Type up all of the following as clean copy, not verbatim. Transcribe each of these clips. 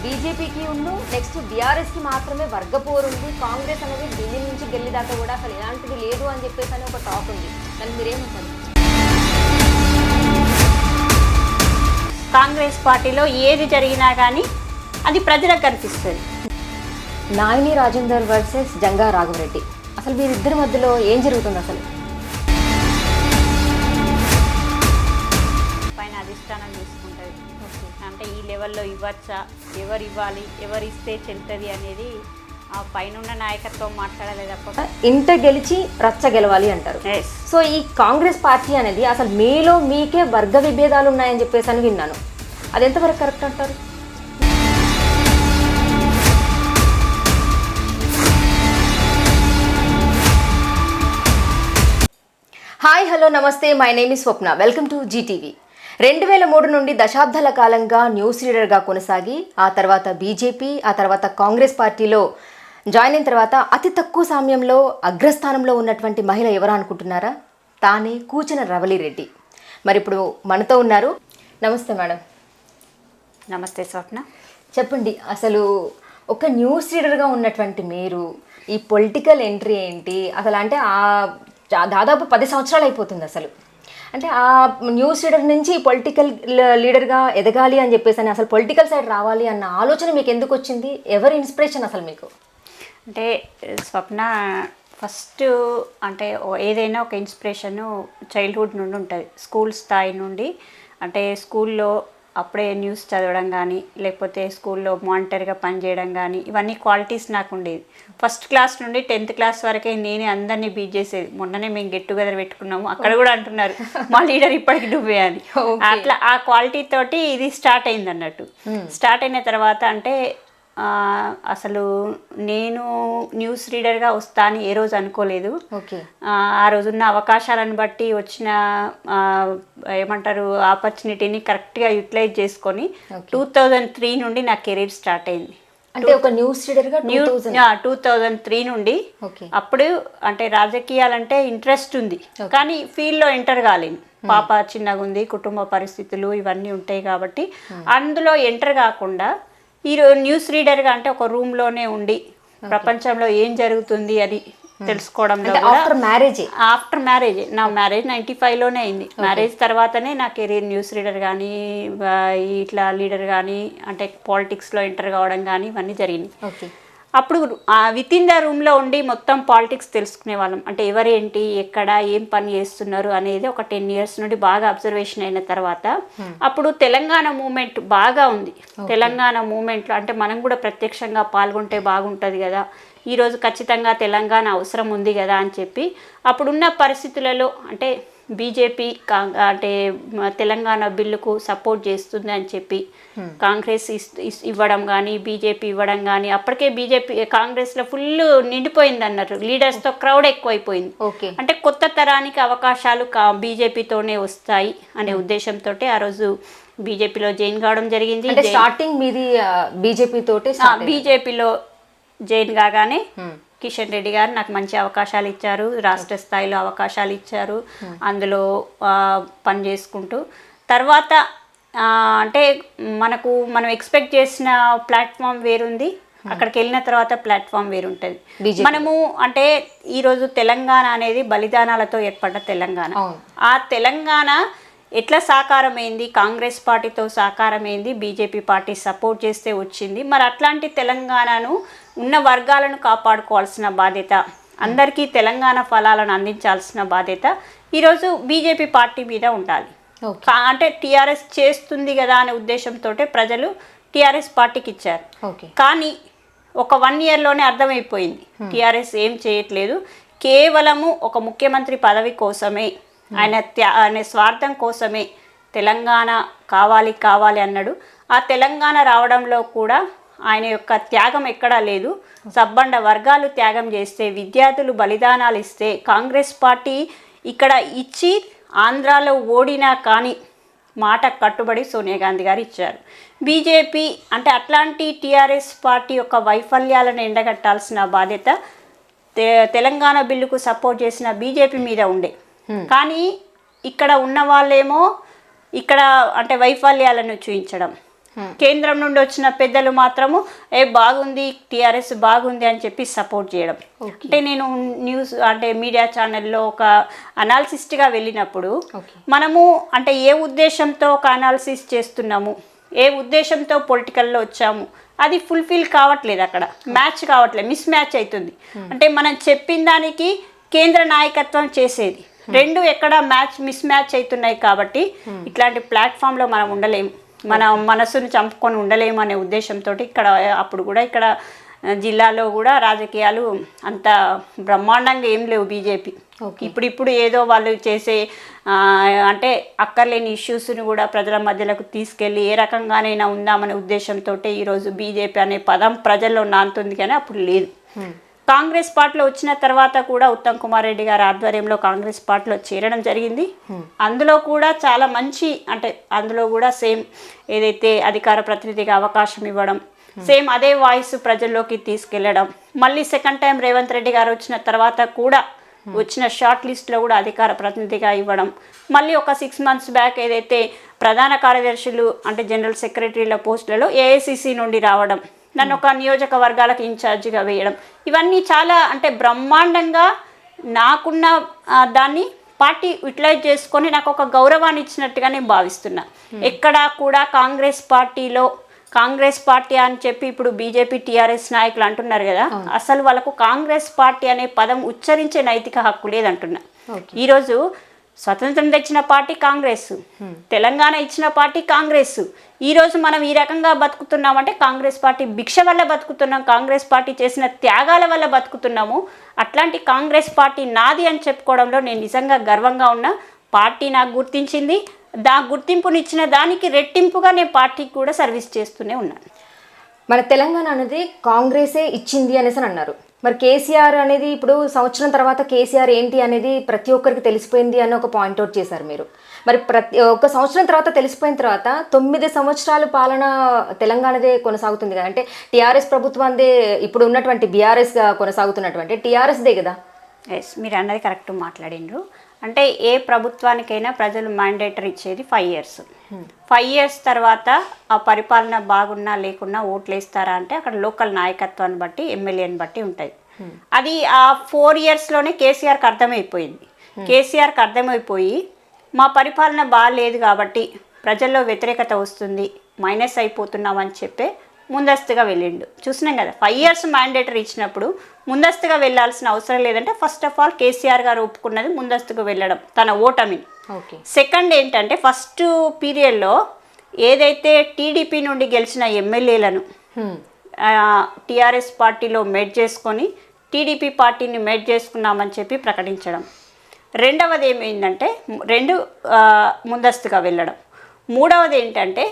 బీజేపీకి నెక్స్ట్ బీఆర్ఎస్కి మాత్రమే వర్గపోరు ఉంది, కాంగ్రెస్ అనేది ఢిల్లీ నుంచి ఢిల్లీ దాకా కూడా అసలు ఎలాంటిది లేదు అని చెప్పేసి అని ఒక టాక్ ఉంది. దాన్ని మీరేమంటారు? కాంగ్రెస్ పార్టీలో ఏది జరిగినా కానీ అది ప్రజలకు కనిపిస్తుంది. నాయిని రాజేందర్ వర్సెస్ జంగా రాఘవరెడ్డి, అసలు వీరిద్దరి మధ్యలో ఏం జరుగుతుంది? అసలు పైన అధిష్టానం తీసుకుంటుంది. అంటే ఈ లెవెల్లో ఇవ్వచ్చా, ఎవరు ఇవ్వాలి, ఎవరు ఇస్తే చెల్తుంది అనేది ఆ పైన నాయకత్వం మాట్లాడాలి తప్ప ఇంట గెలిచి రచ్చ గెలవాలి అంటారు. సో ఈ కాంగ్రెస్ పార్టీ అనేది అసలు మీలో మీకే వర్గ విభేదాలు ఉన్నాయని చెప్పేసి అని విన్నాను. అది ఎంతవరకు కరెక్ట్ అంటారు? హాయ్, హలో, నమస్తే. My name is Swapna. Welcome to Zee TV. 2003 నుండి దశాబ్దాల కాలంగా న్యూస్ రీడర్గా కొనసాగి ఆ తర్వాత బీజేపీ, ఆ తర్వాత కాంగ్రెస్ పార్టీలో జాయిన్ అయిన తర్వాత అతి తక్కువ సమయంలో అగ్రస్థానంలో ఉన్నటువంటి మహిళ ఎవరు అనుకుంటున్నారా? తానే కూచిన రవళిరెడ్డి. మరి ఇప్పుడు మనతో ఉన్నారు. నమస్తే మేడం. నమస్తే స్వప్న. చెప్పండి, అసలు ఒక న్యూస్ రీడర్గా ఉన్నటువంటి మీరు ఈ పొలిటికల్ ఎంట్రీ ఏంటి అసలు? అంటే దాదాపు 10 సంవత్సరాలు అయిపోతుంది. అసలు అంటే ఆ న్యూస్ రీడర్ నుంచి పొలిటికల్ లీడర్గా ఎదగాలి అని చెప్పేసి అని అసలు పొలిటికల్ సైడ్ రావాలి అన్న ఆలోచన మీకు ఎందుకు వచ్చింది? ఎవరి ఇన్స్పిరేషన్ అసలు మీకు? అంటే స్వప్న, ఫస్ట్ అంటే ఏదైనా ఒక ఇన్స్పిరేషను చైల్డ్హుడ్ నుండి ఉంటుంది. స్కూల్ స్థాయి నుండి, అంటే స్కూల్లో అప్పుడే న్యూస్ చదవడం కానీ, లేకపోతే స్కూల్లో మానిటర్గా పనిచేయడం కానీ, ఇవన్నీ క్వాలిటీస్ నాకు ఉండేది. ఫస్ట్ క్లాస్ నుండి 10th క్లాస్ వరకే నేనే అందరినీ బీట్ చేసేది. మొన్ననే మేము గెట్ టుగెదర్ పెట్టుకున్నాము, అక్కడ కూడా అంటున్నారు మా లీడర్ ఇప్పటికి నువ్వే అని. అట్లా ఆ క్వాలిటీ తోటి ఇది స్టార్ట్ అయింది అన్నట్టు. స్టార్ట్ అయిన తర్వాత అంటే అసలు నేను న్యూస్ రీడర్గా వస్తా అని ఏ రోజు అనుకోలేదు. ఆ రోజున్న అవకాశాలను బట్టి వచ్చిన ఏమంటారు ఆపర్చునిటీని కరెక్ట్గా యూటిలైజ్ చేసుకొని 2003 నుండి నా కెరీర్ స్టార్ట్ అయింది. అంటే ఒక న్యూస్ రీడర్గా 2003 నుండి. అప్పుడు అంటే రాజకీయాలంటే ఇంట్రెస్ట్ ఉంది, కానీ ఫీల్డ్లో ఎంటర్ కాలేను. పాప చిన్నగా ఉంది, కుటుంబ పరిస్థితులు ఇవన్నీ ఉంటాయి కాబట్టి అందులో ఎంటర్ కాకుండా ఈరోజు న్యూస్ రీడర్గా అంటే ఒక రూమ్లోనే ఉండి ప్రపంచంలో ఏం జరుగుతుంది అని తెలుసుకోవడంలో ఆఫ్టర్ మ్యారేజ్ నా మ్యారేజ్ 95లోనే అయింది. మ్యారేజ్ తర్వాతనే నా కెరీర్ న్యూస్ రీడర్ కానీ ఇట్లా లీడర్ కానీ అంటే పాలిటిక్స్లో ఎంటర్ కావడం కానీ ఇవన్నీ జరిగినాయి. అప్పుడు విత్ ఇన్ ద రూమ్లో ఉండి మొత్తం పాలిటిక్స్ తెలుసుకునే వాళ్ళం. అంటే ఎవరేంటి, ఎక్కడ, ఏం పని చేస్తున్నారు అనేది ఒక 10 years నుండి బాగా అబ్జర్వేషన్ అయిన తర్వాత అప్పుడు తెలంగాణ మూమెంట్ బాగా ఉంది. తెలంగాణ మూమెంట్లో అంటే మనం కూడా ప్రత్యక్షంగా పాల్గొంటే బాగుంటుంది కదా, ఈరోజు ఖచ్చితంగా తెలంగాణ అవసరం ఉంది కదా అని చెప్పి అప్పుడున్న పరిస్థితులలో అంటే బీజేపీ అంటే తెలంగాణ బిల్లుకు సపోర్ట్ చేస్తుంది అని చెప్పి కాంగ్రెస్ ఇవ్వడం కానీ, బీజేపీ ఇవ్వడం కానీ, అప్పటికే కాంగ్రెస్లో ఫుల్ నిండిపోయింది అన్నారు. లీడర్స్తో క్రౌడ్ ఎక్కువైపోయింది. అంటే కొత్త తరానికి అవకాశాలు బీజేపీతోనే వస్తాయి అనే ఉద్దేశంతో ఆ రోజు బీజేపీలో జాయిన్ కావడం జరిగింది. స్టార్టింగ్ మీది బీజేపీలో జాయిన్ కాగానే కిషన్ రెడ్డి గారు నాకు మంచి అవకాశాలు ఇచ్చారు, రాష్ట్ర స్థాయిలో అవకాశాలు ఇచ్చారు. అందులో పని చేసుకుంటూ తర్వాత అంటే మనం ఎక్స్పెక్ట్ చేసిన ప్లాట్ఫామ్ వేరుంది, అక్కడికి వెళ్ళిన తర్వాత ప్లాట్ఫామ్ వేరుంటుంది. మనము అంటే ఈరోజు తెలంగాణ అనేది బలిదానాలతో ఏర్పడ్డ తెలంగాణ. ఆ తెలంగాణ ఎట్లా సాకారమైంది? కాంగ్రెస్ పార్టీతో సాకారమైంది, బీజేపీ పార్టీ సపోర్ట్ చేస్తే వచ్చింది. మరి అట్లాంటి తెలంగాణను ఉన్న వర్గాలను కాపాడుకోవాల్సిన బాధ్యత, అందరికీ తెలంగాణ ఫలాలను అందించాల్సిన బాధ్యత ఈరోజు బీజేపీ పార్టీ మీద ఉండాలి. అంటే టీఆర్ఎస్ చేస్తుంది కదా అనే ఉద్దేశంతో ప్రజలు టీఆర్ఎస్ పార్టీకి ఇచ్చారు. కానీ ఒక 1 yearలోనే అర్థమైపోయింది టీఆర్ఎస్ ఏం చేయట్లేదు, కేవలము ఒక ముఖ్యమంత్రి పదవి కోసమే, ఆయన స్వార్థం కోసమే తెలంగాణ కావాలి అన్నాడు. ఆ తెలంగాణ రావడంలో కూడా ఆయన యొక్క త్యాగం ఎక్కడా లేదు. సబ్బండ వర్గాలు త్యాగం చేస్తే, విద్యార్థులు బలిదానాలు ఇస్తే, కాంగ్రెస్ పార్టీ ఇక్కడ ఇచ్చి ఆంధ్రాలో ఓడినా కానీ మాట కట్టుబడి సోనియా గాంధీ గారు ఇచ్చారు. బీజేపీ అంటే అట్లాంటి టీఆర్ఎస్ పార్టీ యొక్క వైఫల్యాలను ఎండగట్టాల్సిన బాధ్యత తెలంగాణ బిల్లుకు సపోర్ట్ చేసిన బీజేపీ మీద ఉండే. కానీ ఇక్కడ ఉన్న వాళ్ళేమో ఇక్కడ అంటే వైఫల్యాలను చూపించడం, కేంద్రం నుండి వచ్చిన పెద్దలు మాత్రము బాగుంది టీఆర్ఎస్ బాగుంది అని చెప్పి సపోర్ట్ చేయడం. అంటే నేను న్యూస్ అంటే మీడియా ఛానల్లో ఒక అనాలిసిస్ట్గా వెళ్ళినప్పుడు మనము అంటే ఏ ఉద్దేశంతో ఒక అనాలిసిస్ చేస్తున్నాము, ఏ ఉద్దేశంతో పొలిటికల్లో వచ్చాము, అది ఫుల్ఫిల్ కావట్లేదు, అక్కడ మ్యాచ్ కావట్లేదు, మిస్ మ్యాచ్ అవుతుంది. అంటే మనం చెప్పిన దానికి కేంద్ర నాయకత్వం చేసేది రెండు ఎక్కడ మిస్ మ్యాచ్ అవుతున్నాయి. కాబట్టి ఇట్లాంటి ప్లాట్ఫామ్లో మనం ఉండలేము, మన మనసును చంపుకొని ఉండలేము అనే ఉద్దేశంతో ఇక్కడ అప్పుడు కూడా ఇక్కడ జిల్లాలో కూడా రాజకీయాలు అంత బ్రహ్మాండంగా ఏం లేవు. బీజేపీ ఇప్పుడు ఏదో వాళ్ళు చేసే అంటే అక్కర్లేని ఇష్యూస్ని కూడా ప్రజల మధ్యలోకి తీసుకెళ్ళి ఏ రకంగానైనా ఉందామనే ఉద్దేశంతో ఈరోజు బీజేపీ అనే పదం ప్రజల్లో నానుతుంది, కానీ అప్పుడు లేదు. కాంగ్రెస్ పార్టీలో వచ్చిన తర్వాత కూడా ఉత్తమ్ కుమార్ రెడ్డి గారి ఆధ్వర్యంలో కాంగ్రెస్ పార్టీలో చేరడం జరిగింది. అందులో కూడా చాలా మంచి అంటే అందులో కూడా సేమ్ ఏదైతే అధికార ప్రతినిధిగా అవకాశం ఇవ్వడం, సేమ్ అదే వాయిస్ ప్రజల్లోకి తీసుకెళ్లడం, మళ్ళీ సెకండ్ టైం రేవంత్ రెడ్డి గారు వచ్చిన తర్వాత కూడా వచ్చిన షార్ట్ లిస్ట్లో కూడా అధికార ప్రతినిధిగా ఇవ్వడం, మళ్ళీ ఒక 6 months బ్యాక్ ఏదైతే ప్రధాన కార్యదర్శులు అంటే జనరల్ సెక్రటరీల పోస్టులలో ఏఐసిసి నుండి రావడం, నన్ను ఒక నియోజకవర్గాలకు ఇన్ఛార్జిగా వేయడం, ఇవన్నీ చాలా అంటే బ్రహ్మాండంగా నాకున్న దాన్ని పార్టీ యూటిలైజ్ చేసుకొని నాకు ఒక గౌరవాన్ని ఇచ్చినట్టుగా నేను భావిస్తున్నా. ఎక్కడా కూడా కాంగ్రెస్ పార్టీ అని చెప్పి ఇప్పుడు బీజేపీ టీఆర్ఎస్ నాయకులు అంటున్నారు కదా, అసలు వాళ్ళకు కాంగ్రెస్ పార్టీ అనే పదం ఉచ్చరించే నైతిక హక్కు లేదంటున్నా. ఈరోజు స్వతంత్రం తెచ్చిన పార్టీ కాంగ్రెస్, తెలంగాణ ఇచ్చిన పార్టీ కాంగ్రెస్. ఈరోజు మనం ఈ రకంగా బతుకుతున్నామంటే కాంగ్రెస్ పార్టీ భిక్ష వల్ల బతుకుతున్నాం, కాంగ్రెస్ పార్టీ చేసిన త్యాగాల వల్ల బతుకుతున్నాము. అట్లాంటి కాంగ్రెస్ పార్టీ నాది అని చెప్పుకోవడంలో నేను నిజంగా గర్వంగా ఉన్నా. పార్టీ నాకు గుర్తించింది, గుర్తింపునిచ్చిన దానికి రెట్టింపుగా నేను పార్టీకి కూడా సర్వీస్ చేస్తూనే ఉన్నాను. మన తెలంగాణ అనేది కాంగ్రెసే ఇచ్చింది అనేసి అని అన్నారు. మరి కేసీఆర్ అనేది ఇప్పుడు సంవత్సరం తర్వాత కేసీఆర్ ఏంటి అనేది ప్రతి ఒక్కరికి తెలిసిపోయింది అని ఒక పాయింట్అవుట్ చేశారు మీరు. మరి ఒక సంవత్సరం తర్వాత తెలిసిపోయిన తర్వాత 9 సంవత్సరాల పాలన తెలంగాణదే కొనసాగుతుంది కదా, అంటే టీఆర్ఎస్ ప్రభుత్వందే ఇప్పుడు ఉన్నటువంటి బీఆర్ఎస్గా కొనసాగుతున్నటువంటి టీఆర్ఎస్దే కదా. ఎస్, మీరు అన్నది కరెక్ట్ మాట్లాడిండ్రు. అంటే ఏ ప్రభుత్వానికైనా ప్రజలు మ్యాండేటరీ ఇచ్చేది 5 years. 5 years తర్వాత ఆ పరిపాలన బాగున్నా లేకున్నా ఓట్లు వేస్తారా అంటే అక్కడ లోకల్ నాయకత్వాన్ని బట్టి ఎమ్మెల్యేని బట్టి ఉంటుంది. అది ఆ 4 yearsలోనే కేసీఆర్కి అర్థమైపోయింది. కేసీఆర్కి అర్థమైపోయి మా పరిపాలన బాగాలేదు కాబట్టి ప్రజల్లో వ్యతిరేకత వస్తుంది, మైనస్ అయిపోతున్నామని చెప్పే ముందస్తుగా వెళ్ళిండు. చూసినాం కదా, 5 years మ్యాండేటరీ ఇచ్చినప్పుడు ముందస్తుగా వెళ్ళాల్సిన అవసరం లేదంటే ఫస్ట్ ఆఫ్ ఆల్ కేసీఆర్ గారు ఒప్పుకున్నది ముందస్తుగా వెళ్ళడం తన ఓటమిని. సెకండ్ ఏంటంటే ఫస్ట్ పీరియడ్లో ఏదైతే టీడీపీ నుండి గెలిచిన ఎమ్మెల్యేలను టీఆర్ఎస్ పార్టీలో మెర్జ్ చేసుకొని టీడీపీ పార్టీని మెర్జ్ చేసుకున్నామని చెప్పి ప్రకటించడం. రెండవది ఏమైందంటే ముందస్తుగా వెళ్ళడం. మూడవది ఏంటంటే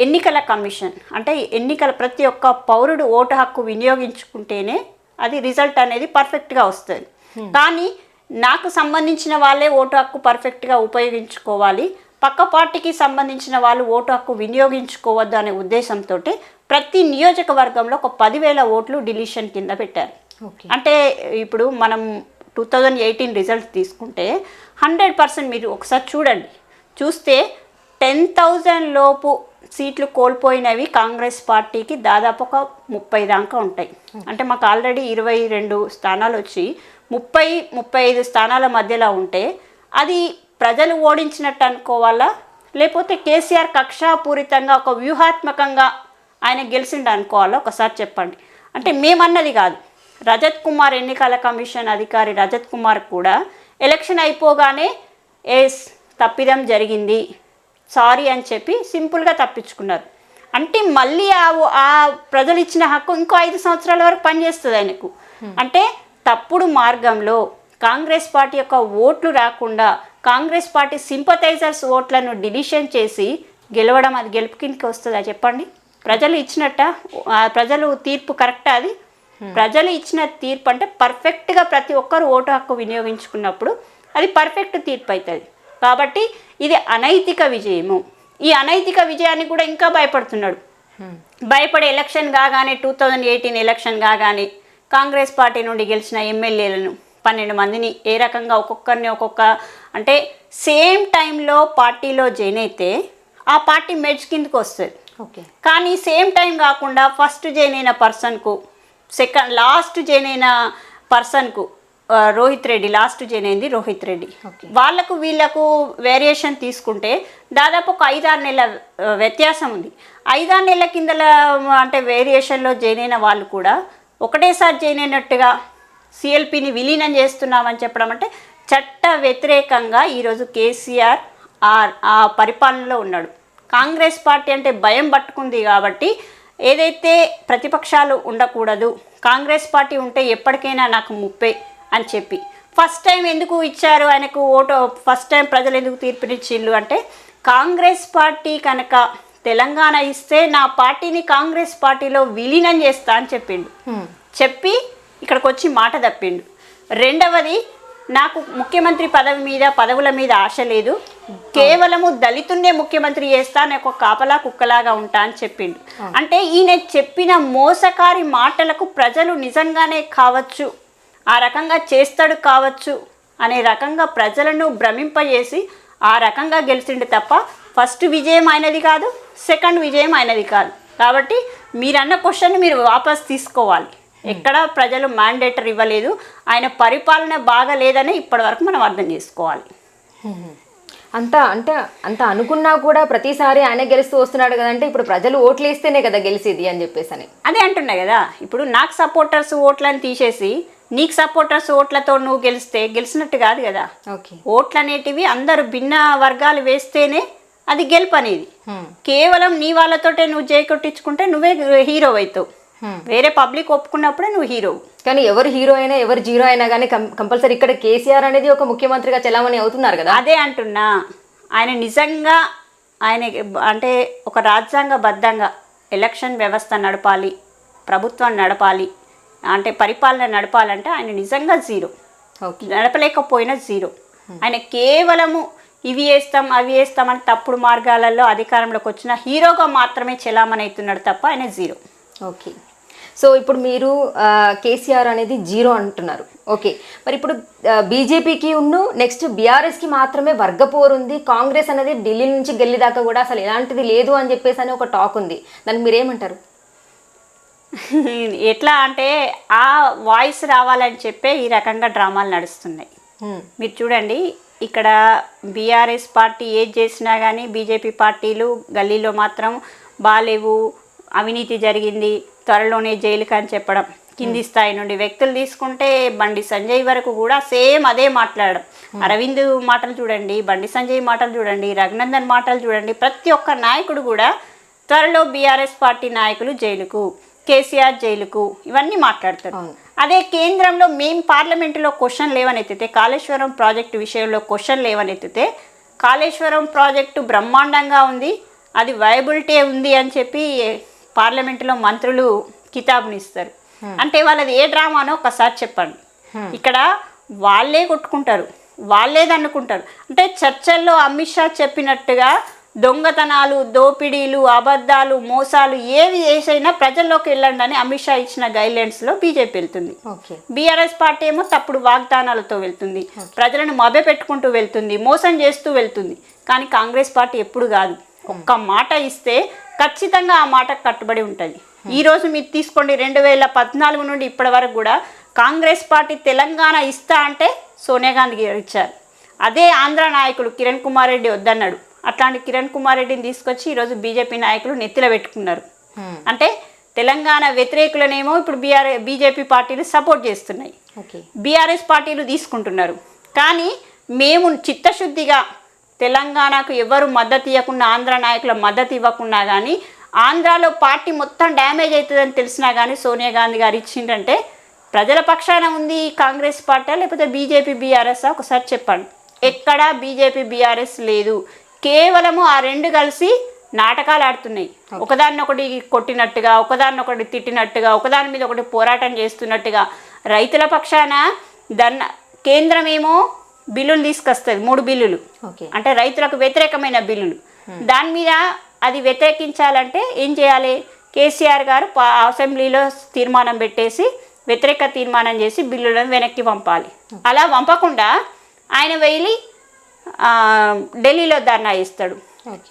ఎన్నికల కమిషన్, అంటే ప్రతి ఒక్క పౌరుడు ఓటు హక్కు వినియోగించుకుంటేనే అది రిజల్ట్ అనేది పర్ఫెక్ట్గా వస్తుంది. కానీ నాకు సంబంధించిన వాళ్ళే ఓటు హక్కు పర్ఫెక్ట్గా ఉపయోగించుకోవాలి, పక్క పార్టీకి సంబంధించిన వాళ్ళు ఓటు హక్కు వినియోగించుకోవద్దు అనే ఉద్దేశంతో ప్రతి నియోజకవర్గంలో ఒక 10,000 ఓట్లు డిలీషన్ కింద పెట్టారు. అంటే ఇప్పుడు మనం 2018 రిజల్ట్స్ తీసుకుంటే 100% మీరు ఒకసారి చూస్తే 10,000 లోపు సీట్లు కోల్పోయినవి కాంగ్రెస్ పార్టీకి దాదాపు ఒక 30 దాకా ఉంటాయి. అంటే మాకు ఆల్రెడీ 22 స్థానాలు వచ్చి 30-35 స్థానాల మధ్యలో ఉంటే అది ప్రజలు ఓడించినట్టు అనుకోవాలా, లేకపోతే కేసీఆర్ కక్షాపూరితంగా ఒక వ్యూహాత్మకంగా ఆయన గెలిచిండు అనుకోవాలా? ఒకసారి చెప్పండి. అంటే మేమన్నది కాదు, రజత్ కుమార్ ఎన్నికల కమిషన్ అధికారి రజత్ కుమార్ కూడా ఎలక్షన్ అయిపోగానే తప్పిదం జరిగింది, సారీ అని చెప్పి సింపుల్గా తప్పించుకున్నారు. అంటే మళ్ళీ ఆ ప్రజలు ఇచ్చిన హక్కు ఇంకో 5 సంవత్సరాల వరకు పనిచేస్తుంది ఆయనకు. అంటే తప్పుడు మార్గంలో కాంగ్రెస్ పార్టీ యొక్క ఓట్లు రాకుండా కాంగ్రెస్ పార్టీ సింపథైజర్స్ ఓట్లను డిలీషన్ చేసి గెలవడం, అది గెలుపు కిందకి వస్తుందా చెప్పండి? ప్రజలు ఇచ్చినట్ట, ప్రజలు తీర్పు కరెక్టా? అది ప్రజలు ఇచ్చిన తీర్పు అంటే పర్ఫెక్ట్గా ప్రతి ఒక్కరు ఓటు హక్కు వినియోగించుకున్నప్పుడు అది పర్ఫెక్ట్ తీర్పు అవుతుంది. కాబట్టి ఇది అనైతిక విజయము. ఈ అనైతిక విజయాన్ని కూడా ఇంకా భయపడుతున్నాడు. భయపడే ఎలక్షన్ కాగానే 2018 ఎలక్షన్ కాగానే కాంగ్రెస్ పార్టీ నుండి గెలిచిన ఎమ్మెల్యేలను 12 మందిని ఏ రకంగా ఒక్కొక్కరిని అంటే సేమ్ టైంలో పార్టీలో జాయిన్ అయితే ఆ పార్టీ మెర్జ్ కిందకు వస్తుంది. ఓకే. కానీ సేమ్ టైం కాకుండా ఫస్ట్ జాయిన్ అయిన పర్సన్కు లాస్ట్ జాయిన్ అయిన పర్సన్కు రోహిత్ రెడ్డి లాస్ట్ జాయిన్ అయింది రోహిత్ రెడ్డి, వాళ్ళకు వీళ్ళకు వేరియేషన్ తీసుకుంటే దాదాపు ఒక 5-6 నెలల వ్యత్యాసం ఉంది. 5-6 నెలల కిందల అంటే వేరియేషన్లో జాయిన్ అయిన వాళ్ళు కూడా ఒకటేసారి జాయిన్ అయినట్టుగా సిఎల్పిని విలీనం చేస్తున్నామని చెప్పడం అంటే చట్ట వ్యతిరేకంగా ఈరోజు కేసీఆర్ ఆ పరిపాలనలో ఉన్నాడు. కాంగ్రెస్ పార్టీ అంటే భయం పట్టుకుంది కాబట్టి ఏదైతే ప్రతిపక్షాలు ఉండకూడదు, కాంగ్రెస్ పార్టీ ఉంటే ఎప్పటికైనా నాకు ముప్పే అని చెప్పి ఫస్ట్ టైం ఎందుకు ఇచ్చారు ఆయనకు ఓటు, ఫస్ట్ టైం ప్రజలు ఎందుకు తీర్పునిచ్చిళ్ళు అంటే కాంగ్రెస్ పార్టీ కనుక తెలంగాణ ఇస్తే నా పార్టీని కాంగ్రెస్ పార్టీలో విలీనం చేస్తా అని చెప్పిండు. చెప్పి ఇక్కడికి వచ్చి మాట తప్పిండు. రెండవది, నాకు ముఖ్యమంత్రి పదవుల మీద ఆశ లేదు, కేవలము దళితున్నే ముఖ్యమంత్రి చేస్తా, నాకు ఒక కాపలా కుక్కలాగా ఉంటా అని చెప్పిండు. అంటే ఈయన చెప్పిన మోసకారి మాటలకు ప్రజలు నిజంగానే కావచ్చు, ఆ రకంగా చేస్తాడు కావచ్చు అనే రకంగా ప్రజలను భ్రమింపజేసి ఆ రకంగా గెలిచిండు తప్ప ఫస్ట్ విజయం అయినది కాదు, సెకండ్ విజయం అయినది కాదు. కాబట్టి మీరన్న క్వశ్చన్ మీరు వాపస్ తీసుకోవాలి. ఎక్కడ ప్రజలు మ్యాండేటర్ ఇవ్వలేదు, ఆయన పరిపాలన బాగలేదని ఇప్పటివరకు మనం అర్థం చేసుకోవాలి. అంత అనుకున్నా కూడా ప్రతిసారి ఆయన గెలుస్తూ వస్తున్నాడు కదంటే ఇప్పుడు ప్రజలు ఓట్లు వేస్తేనే కదా గెలిచేది అని చెప్పేసి అని అదే అంటున్నా కదా. ఇప్పుడు నాకు సపోర్టర్స్ ఓట్లను తీసేసి నీకు సపోర్టర్స్ ఓట్లతో నువ్వు గెలిచినట్టు కాదు కదా. ఓట్లు అనేటివి అందరు భిన్న వర్గాలు వేస్తేనే అది గెలుపు అనేది. కేవలం నీ వాళ్ళతోటే నువ్వు జై కొట్టించుకుంటే నువ్వే హీరో అవుతావు, వేరే పబ్లిక్ ఒప్పుకున్నప్పుడే నువ్వు హీరో. కానీ ఎవరు హీరో అయినా ఎవరు జీరో అయినా కానీ కంపల్సరీ ఇక్కడ కేసీఆర్ అనేది ఒక ముఖ్యమంత్రిగా చలామణి అవుతున్నారు కదా. అదే అంటున్నా, ఆయన నిజంగా ఆయన అంటే ఒక రాజ్యాంగబద్ధంగా ఎలక్షన్ వ్యవస్థ నడపాలి, ప్రభుత్వం నడపాలి, అంటే పరిపాలన నడపాలంటే ఆయన నిజంగా జీరో, నడపలేకపోయినా జీరో. ఆయన కేవలము ఇవి వేస్తాం అవి వేస్తామని తప్పుడు మార్గాలలో అధికారంలోకి వచ్చిన హీరోగా మాత్రమే చలామణి అవుతున్నాడు తప్ప ఆయన జీరో. ఓకే. సో ఇప్పుడు మీరు కేసీఆర్ అనేది జీరో అంటున్నారు. ఓకే, మరి ఇప్పుడు బీజేపీకి నెక్స్ట్ బీఆర్ఎస్కి మాత్రమే వర్గపోరు ఉంది, కాంగ్రెస్ అనేది ఢిల్లీ నుంచి గెలిదాకా కూడా అసలు ఎలాంటిది లేదు అని చెప్పేసి అని ఒక టాక్ ఉంది. దానికి మీరేమంటారు? ఎట్లా అంటే ఆ వాయిస్ రావాలని చెప్పే ఈ రకంగా డ్రామాలు నడుస్తున్నాయి. మీరు చూడండి, ఇక్కడ బీఆర్ఎస్ పార్టీ ఏది చేసినా కానీ బీజేపీ పార్టీలు గల్లీలో మాత్రం బాలేవు, అవినీతి జరిగింది, త్వరలోనే జైలుకి అని చెప్పడం. కింది స్థాయి నుండి వ్యక్తులు తీసుకుంటే బండి సంజయ్ వరకు కూడా సేమ్ అదే మాట్లాడడం. అరవింద్ మాటలు చూడండి, బండి సంజయ్ మాటలు చూడండి, రఘునందన్ మాటలు చూడండి, ప్రతి ఒక్క నాయకుడు కూడా త్వరలో బీఆర్ఎస్ పార్టీ నాయకులు జైలుకు, కేసీఆర్ జైలుకు, ఇవన్నీ మాట్లాడతారు. అదే కేంద్రంలో మేము పార్లమెంటులో క్వశ్చన్ లేవనెత్తితే, కాళేశ్వరం ప్రాజెక్టు విషయంలో క్వశ్చన్ లేవనెత్తితే, కాళేశ్వరం ప్రాజెక్టు బ్రహ్మాండంగా ఉంది, అది వయబిలిటీ ఉంది అని చెప్పి పార్లమెంటులో మంత్రులు కితాబునిస్తారు. అంటే వాళ్ళది ఏ డ్రామానో ఒకసారి చెప్పండి. ఇక్కడ వాళ్ళే కొట్టుకుంటారు, వాళ్ళేది అనుకుంటారు. అంటే చర్చల్లో అమిత్ షా చెప్పినట్టుగా దొంగతనాలు, దోపిడీలు, అబద్ధాలు, మోసాలు ఏవి చేసైనా ప్రజల్లోకి వెళ్ళండి అని అమిత్ షా ఇచ్చిన గైడ్లైన్స్లో బీజేపీ వెళ్తుంది. బీఆర్ఎస్ పార్టీ ఏమో తప్పుడు వాగ్దానాలతో వెళ్తుంది, ప్రజలను మభ్యపెట్టుకుంటూ వెళ్తుంది, మోసం చేస్తూ వెళ్తుంది. కానీ కాంగ్రెస్ పార్టీ ఎప్పుడు కాదు, ఒక్క మాట ఇస్తే ఖచ్చితంగా ఆ మాటకు కట్టుబడి ఉంటుంది. ఈరోజు మీరు తీసుకోండి, 2014 నుండి ఇప్పటి వరకు కూడా కాంగ్రెస్ పార్టీ తెలంగాణ ఇస్తా అంటే సోనియా గాంధీ గారు ఇచ్చారు. అదే ఆంధ్ర నాయకుడు కిరణ్ కుమార్ రెడ్డి వద్దన్నాడు. అట్లాంటి కిరణ్ కుమార్ రెడ్డిని తీసుకొచ్చి ఈరోజు బీజేపీ నాయకులు నెత్తిలో పెట్టుకున్నారు. అంటే తెలంగాణ వ్యతిరేకులనేమో ఇప్పుడు బీజేపీ పార్టీలు సపోర్ట్ చేస్తున్నాయి, బీఆర్ఎస్ పార్టీలు తీసుకుంటున్నారు. కానీ మేము చిత్తశుద్ధిగా తెలంగాణకు ఎవరు మద్దతు ఇవ్వకుండా, ఆంధ్ర నాయకుల మద్దతు ఇవ్వకుండా కానీ, ఆంధ్రాలో పార్టీ మొత్తం డ్యామేజ్ అవుతుందని తెలిసినా కానీ సోనియా గాంధీ గారు ఇచ్చిందంటే ప్రజల పక్షాన ఉంది కాంగ్రెస్ పార్టీ లేకపోతే బీజేపీ బీఆర్ఎస్ ఒకసారి చెప్పండి. ఎక్కడా బీజేపీ బీఆర్ఎస్ లేదు, కేవలము ఆ రెండు కలిసి నాటకాలు ఆడుతున్నాయి. ఒకదాన్నొకటి కొట్టినట్టుగా, ఒకదాన్నొకటి తిట్టినట్టుగా, ఒకదాని మీద ఒకటి పోరాటం చేస్తున్నట్టుగా. రైతుల పక్షాన కేంద్రం ఏమో బిల్లులు తీసుకొస్తుంది, 3 బిల్లులు, అంటే రైతులకు వ్యతిరేకమైన బిల్లులు. దాని మీద అది వ్యతిరేకించాలంటే ఏం చేయాలి? కేసీఆర్ గారు అసెంబ్లీలో తీర్మానం పెట్టేసి వ్యతిరేక తీర్మానం చేసి బిల్లులను వెనక్కి పంపాలి. అలా పంపకుండా ఆయన వెళ్ళి ఢిల్లీలో ధర్నా చేస్తాడు.